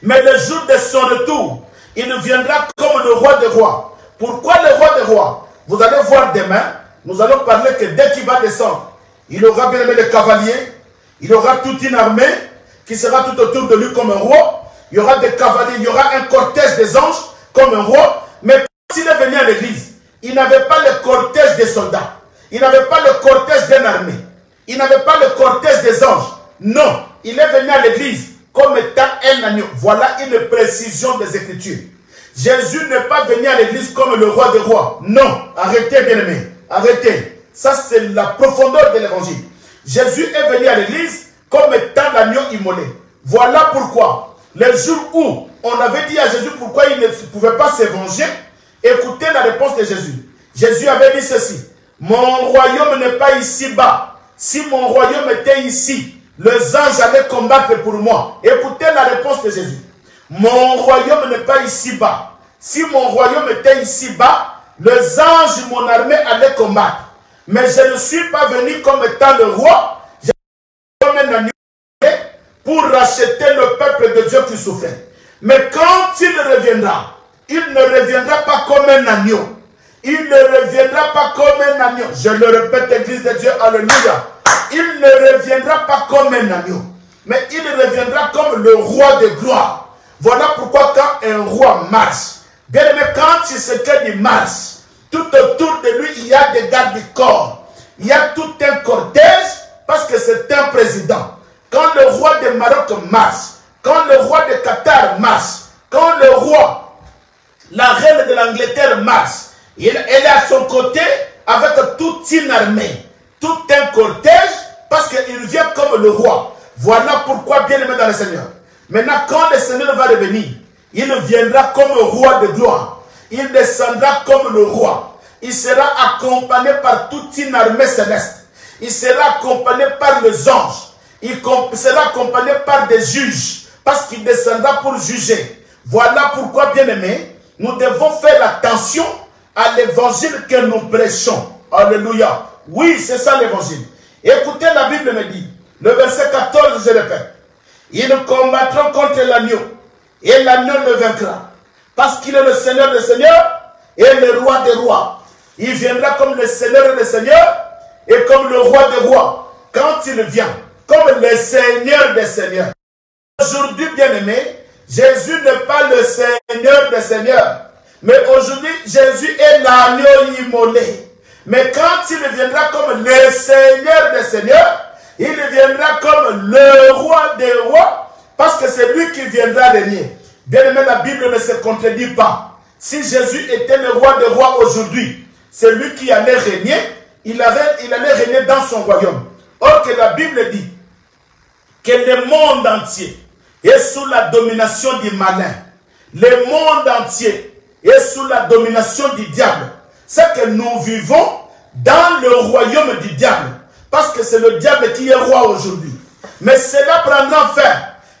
Mais le jour de son retour, il viendra comme le roi des rois. Pourquoi le roi des rois? Vous allez voir demain, nous allons parler que dès qu'il va descendre, il aura bien aimé les cavaliers, il aura toute une armée qui sera tout autour de lui comme un roi. Il y aura des cavaliers, il y aura un cortège des anges comme un roi. Mais quand il est venu à l'église, il n'avait pas le cortège des soldats. Il n'avait pas le cortège d'une armée. Il n'avait pas le cortège des anges. Non, il est venu à l'église comme étant un agneau. Voilà une précision des Écritures. Jésus n'est pas venu à l'église comme le roi des rois. Non, arrêtez bien aimé, arrêtez. Ça c'est la profondeur de l'évangile. Jésus est venu à l'église comme étant l'agneau immolé. Voilà pourquoi, le jour où on avait dit à Jésus pourquoi il ne pouvait pas se venger, écoutez la réponse de Jésus. Jésus avait dit ceci: mon royaume n'est pas ici-bas. Si mon royaume était ici, les anges allaient combattre pour moi. Écoutez la réponse de Jésus. Mon royaume n'est pas ici-bas. Si mon royaume était ici-bas, les anges, mon armée, allaient combattre. Mais je ne suis pas venu comme étant le roi. Je suis comme un agneau pour racheter le peuple de Dieu qui souffrait. Mais quand il reviendra, il ne reviendra pas comme un agneau. Il ne reviendra pas comme un agneau. Je le répète, Église de Dieu, alléluia. Il ne reviendra pas comme un agneau, mais il reviendra comme le roi de gloire. Voilà pourquoi quand un roi marche, bien aimé, quand il se qu'il marche, tout autour de lui, il y a des gardes du corps. Il y a tout un cortège, parce que c'est un président. Quand le roi de Maroc marche, quand le roi de Qatar marche, quand le roi, la reine de l'Angleterre marche, elle est à son côté avec toute une armée. Tout un cortège, parce qu'il vient comme le roi. Voilà pourquoi, bien aimé dans le Seigneur. Maintenant, quand le Seigneur va revenir, il viendra comme le roi de gloire. Il descendra comme le roi. Il sera accompagné par toute une armée céleste. Il sera accompagné par les anges. Il sera accompagné par des juges, parce qu'il descendra pour juger. Voilà pourquoi, bien aimé, nous devons faire attention à l'évangile que nous prêchons. Alléluia. Oui, c'est ça l'évangile. Écoutez, la Bible me dit, le verset 14, je répète, ils combattront contre l'agneau, et l'agneau le vaincra, parce qu'il est le Seigneur des seigneurs et le roi des rois. Il viendra comme le Seigneur des seigneurs et comme le roi des rois. Quand il vient, comme le Seigneur des seigneurs. Aujourd'hui, bien-aimé, Jésus n'est pas le Seigneur des seigneurs, mais aujourd'hui, Jésus est l'agneau immolé. Mais quand il viendra comme le Seigneur des seigneurs, il viendra comme le roi des rois, parce que c'est lui qui viendra régner. Bien aimé, la Bible ne se contredit pas. Si Jésus était le roi des rois aujourd'hui, c'est lui qui allait régner, il allait régner dans son royaume. Or que la Bible dit que le monde entier est sous la domination du malin. Le monde entier est sous la domination du diable. C'est que nous vivons dans le royaume du diable. Parce que c'est le diable qui est roi aujourd'hui. Mais cela prendra fin.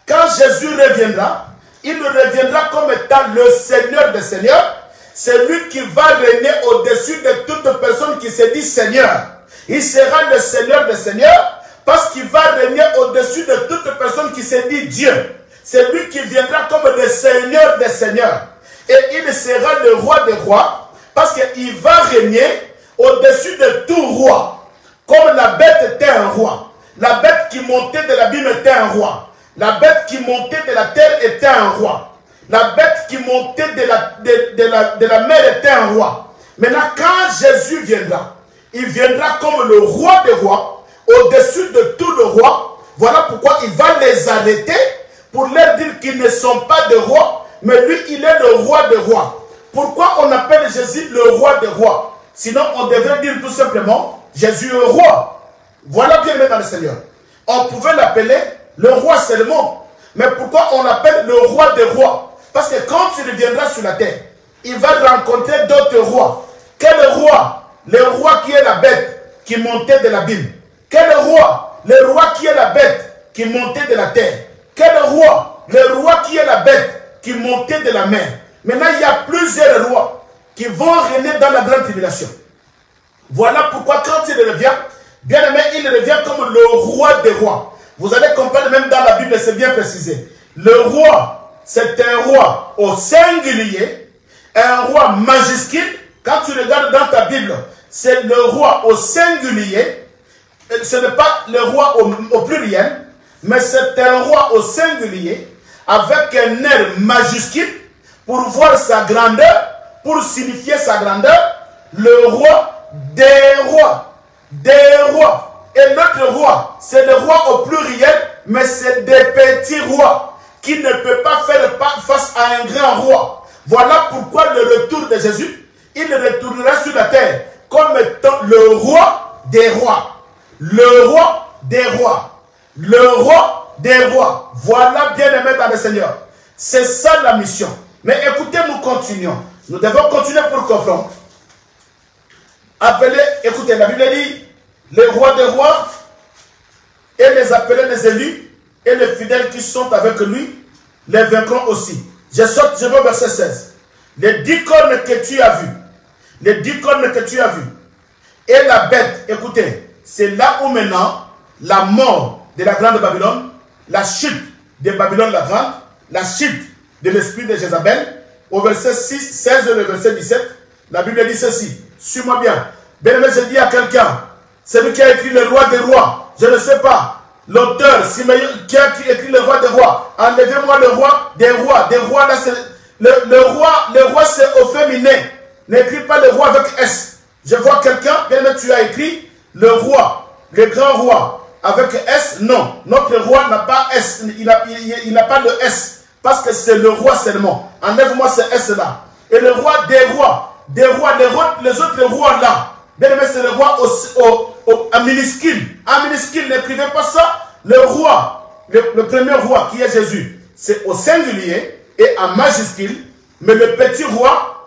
Quand Jésus reviendra, il reviendra comme étant le Seigneur des seigneurs. c'est lui qui va régner au-dessus de toute personne qui se dit Seigneur. Il sera le Seigneur des Seigneurs parce qu'il va régner au-dessus de toute personne qui se dit Dieu. C'est lui qui viendra comme le Seigneur des Seigneurs. Et il sera le roi des rois parce qu'il va régner au-dessus de tout roi. Comme la bête était un roi. La bête qui montait de l'abîme était un roi. La bête qui montait de la terre était un roi. La bête qui montait de la mer était un roi. Maintenant, quand Jésus viendra, il viendra comme le roi des rois, au-dessus de tout le roi. Voilà pourquoi il va les arrêter pour leur dire qu'ils ne sont pas des rois, mais lui, il est le roi des rois. Pourquoi on appelle Jésus le roi des rois? Sinon, on devrait dire tout simplement, Jésus est roi. Voilà bien aimé dans le Seigneur. On pouvait l'appeler le roi seulement. Mais pourquoi on l'appelle le roi des rois? Parce que quand il reviendra sur la terre, il va rencontrer d'autres rois. Quel roi? Le roi qui est la bête qui montait de l'abîme. Quel roi? Le roi qui est la bête qui montait de la terre. Quel roi? Le roi qui est la bête qui montait de la mer. Maintenant, il y a plusieurs rois qui vont régner dans la grande tribulation. Voilà pourquoi quand il revient, bien aimé, il revient comme le roi des rois. Vous allez comprendre même dans la Bible, c'est bien précisé. Le roi, c'est un roi au singulier, un roi majuscule. Quand tu regardes dans ta Bible, c'est le roi au singulier. Ce n'est pas le roi au pluriel, mais c'est un roi au singulier avec un air majuscule pour voir sa grandeur, pour signifier sa grandeur. Le roi des rois, des rois. Et notre roi, c'est le roi au pluriel, mais c'est des petits rois qui ne peuvent pas faire face à un grand roi. Voilà pourquoi le retour de Jésus, il retournera sur la terre comme étant le roi des rois. Le roi des rois. Le roi des rois. Voilà bien aimé dans le Seigneur. C'est ça la mission. Mais écoutez, nous continuons. Nous devons continuer pour comprendre. Appelez, écoutez, la Bible dit, les rois des rois et les appelés des élus et les fidèles qui sont avec lui, les vaincront aussi. Je vais au verset 16. Les 10 cornes que tu as vues, les 10 cornes que tu as vues, et la bête, écoutez, c'est là où maintenant la mort de la grande Babylone, la chute de Babylone la grande, la chute de l'esprit de Jézabel, au verset 16 et le verset 17, la Bible dit ceci. Suis-moi bien. Bien-aimé, je dis à quelqu'un, celui qui a écrit le roi des rois, je ne sais pas, l'auteur qui a écrit le roi des rois, enlevez-moi le roi des rois. Des rois, là, c'est le roi c'est au féminin. N'écris pas le roi avec S. Je vois quelqu'un, bien-aimé, tu as écrit le roi, le grand roi, avec S. Non, notre roi n'a pas S, il n'a pas de S, parce que c'est le roi seulement. Enlève-moi ce S là. Et le roi des rois, les autres rois là, bien aimé, c'est le roi en minuscule. En minuscule, n'écrivez pas ça. Le roi, le premier roi qui est Jésus, c'est au singulier et en majuscule. Mais le petit roi,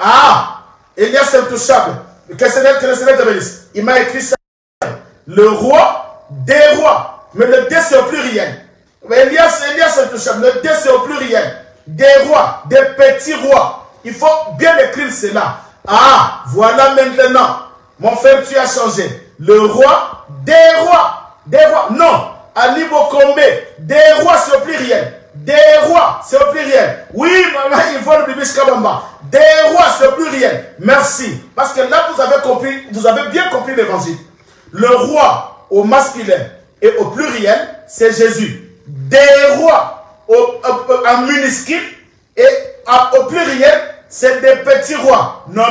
Elias intouchable. Que le Seigneur te bénisse. Il m'a écrit ça. Le roi des rois. Mais le D c'est au pluriel. Elias intouchable. Le D c'est au pluriel. Des rois, des petits rois. Il faut bien écrire cela. Voilà maintenant. Mon frère, tu as changé. Le roi des rois. Des rois. Non. Ali Bokombe. Des rois, c'est au pluriel. Des rois, c'est au pluriel. Oui, maman, il faut le bébé Kabamba. Des rois, c'est au pluriel. Merci. Parce que là, vous avez compris, vous avez bien compris l'évangile. Le roi au masculin et au pluriel, c'est Jésus. Des rois en minuscule et au pluriel, c'est des petits rois. Non.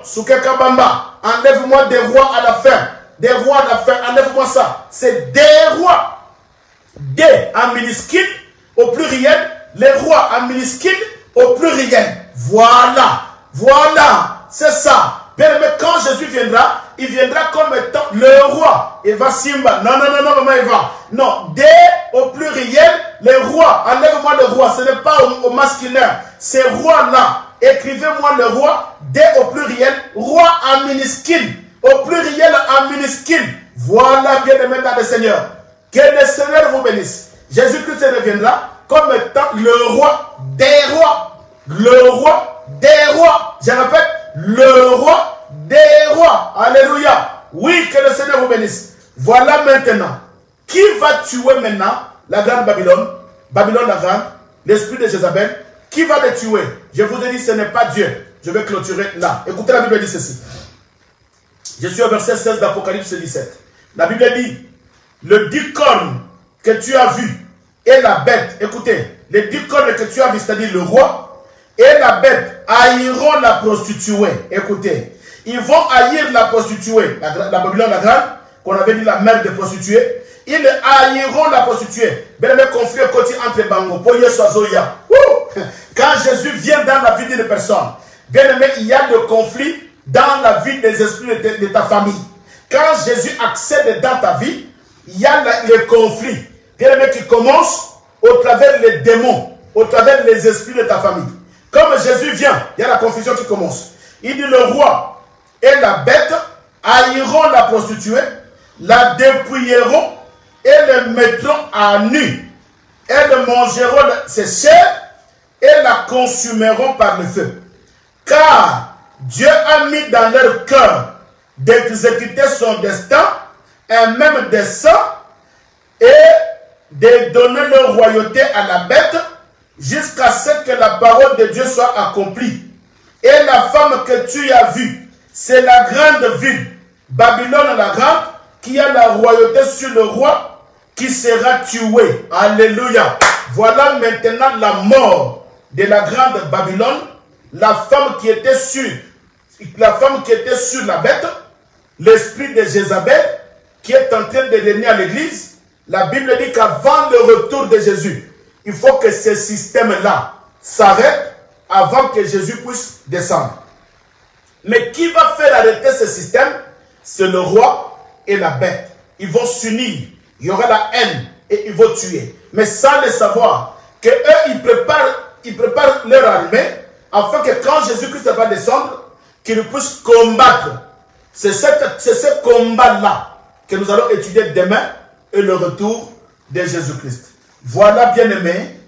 Souke Kabamba. Enlève-moi des rois à la fin. Des rois à la fin. Enlève-moi ça. C'est des rois. Des en minuscule au pluriel. Les rois en minuscule au pluriel. Voilà. C'est ça. Bien aimé, quand Jésus viendra, il viendra comme étant le roi. Eva Simba. Non, maman Eva. Non. Des au pluriel. Les rois. Enlève-moi le roi. Ce n'est pas au masculin. Ces rois-là. Écrivez-moi le roi, D au pluriel, roi en minuscule, au pluriel en minuscule. Voilà, bien aimé dans le Seigneur. Que le Seigneur vous bénisse. Jésus-Christ reviendra comme étant le roi des rois. le roi des rois. Je répète, le roi des rois. Alléluia. Oui, que le Seigneur vous bénisse. Voilà maintenant. Qui va tuer maintenant la grande Babylone? Babylone la grande, l'esprit de Jézabel. Qui va les tuer? Je vous ai dit, ce n'est pas Dieu. Je vais clôturer là. Écoutez, la Bible dit ceci. Je suis au verset 16 d'Apocalypse 17. La Bible dit, le 10 cornes que tu as vu et la bête, écoutez, les 10 cornes que tu as vu, c'est-à-dire le roi et la bête haïront la prostituée. Écoutez, ils vont haïr la prostituée, la Babylone la grande, qu'on avait dit la mère des prostituées. Ils haïront la prostituée. Bien aimé, conflit au côté entre Bango, Poye Soazoya. Quand Jésus vient dans la vie d'une personne, bien aimé, il y a le conflit dans la vie des esprits de ta famille. Quand Jésus accède dans ta vie, il y a le conflit. Bien aimé, qui commence au travers les démons, au travers les esprits de ta famille. Comme Jésus vient, il y a la confusion qui commence. Il dit le roi et la bête haïront la prostituée, la dépouilleront et le mettront à nu. Elles mangeront ses chairs et la consumeront par le feu. Car Dieu a mis dans leur cœur d'exécuter son destin, un même dessein, et de donner leur royauté à la bête, jusqu'à ce que la parole de Dieu soit accomplie. Et la femme que tu as vue, c'est la grande ville, Babylone la grande, qui a la royauté sur le roi, qui sera tué. Alléluia. Voilà maintenant la mort de la grande Babylone, la femme qui était sur la bête, l'esprit de Jézabel, qui est en train de venir à l'église. La Bible dit qu'avant le retour de Jésus, il faut que ce système-là s'arrête avant que Jésus puisse descendre. Mais qui va faire arrêter ce système? C'est le roi et la bête. Ils vont s'unir. Il y aura la haine et ils vont tuer. Mais sans le savoir, qu'eux, ils préparent leur armée afin que quand Jésus-Christ va descendre, qu'ils puissent combattre. C'est ce combat-là que nous allons étudier demain et le retour de Jésus-Christ. Voilà, bien-aimés,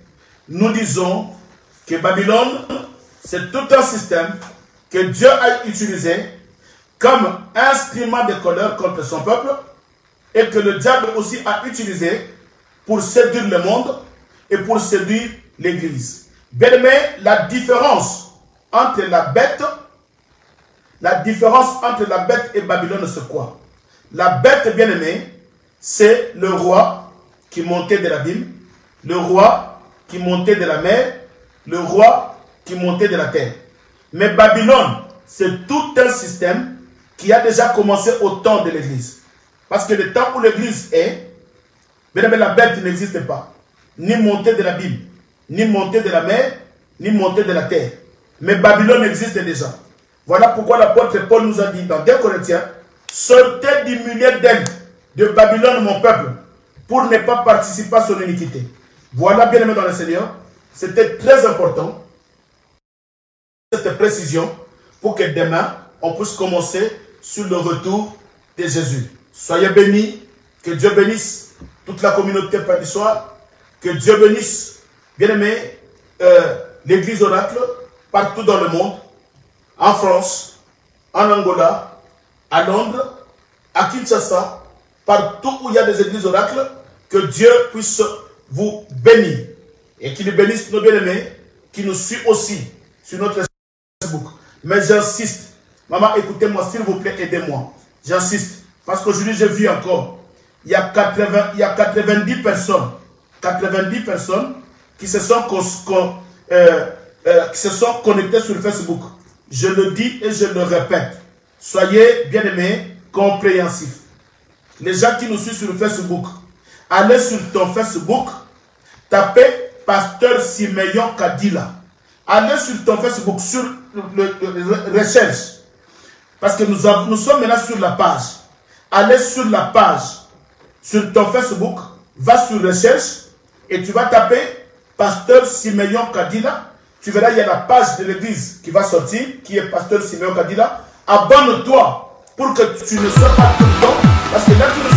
nous disons que Babylone, c'est tout un système que Dieu a utilisé comme instrument de colère contre son peuple et que le diable aussi a utilisé pour séduire le monde et pour séduire l'Église. Bien-aimés, la différence entre la bête et Babylone, c'est quoi? La bête, bien-aimée, c'est le roi qui montait de l'abîme, le roi qui montait de la mer, le roi qui montait de la terre. Mais Babylone, c'est tout un système qui a déjà commencé au temps de l'Église. Parce que le temps où l'Église est, bien-aimé, la bête n'existe pas. Ni montée de l'abîme, ni montée de la mer, ni montée de la terre. Mais Babylone existe déjà. Voilà pourquoi l'apôtre Paul nous a dit dans 2 Corinthiens, sortez du milieu d'elle, de Babylone, mon peuple, pour ne pas participer à son iniquité. Voilà, bien aimé dans le Seigneur, c'était très important, cette précision, pour que demain, on puisse commencer sur le retour de Jésus. Soyez bénis, que Dieu bénisse toute la communauté Pain du Soir, que Dieu bénisse, bien aimé, l'église Oracle, partout dans le monde, en France, en Angola, à Londres, à Kinshasa, partout où il y a des églises oracles, que Dieu puisse vous bénir. Et qu'il bénisse nos bien-aimés, qui nous suivent aussi sur notre Facebook. Mais j'insiste, maman, écoutez-moi, s'il vous plaît, aidez-moi. J'insiste, parce qu'aujourd'hui, j'ai vu encore, il y a 90 personnes qui se sont connectées sur Facebook. Je le dis et je le répète. Soyez, bien-aimés, compréhensifs. Les gens qui nous suivent sur Facebook, allez sur ton Facebook, tapez Pasteur Simeon Kadila. Allez sur ton Facebook, sur le recherche. Parce que nous sommes maintenant sur la page. Allez sur la page, sur ton Facebook, va sur recherche et tu vas taper Pasteur Simeon Kadila. Tu verras, il y a la page de l'église qui va sortir, qui est Pasteur Simeon Kadila. Abonne-toi pour que tu ne sois pas tout le temps. Parce que là, tu ne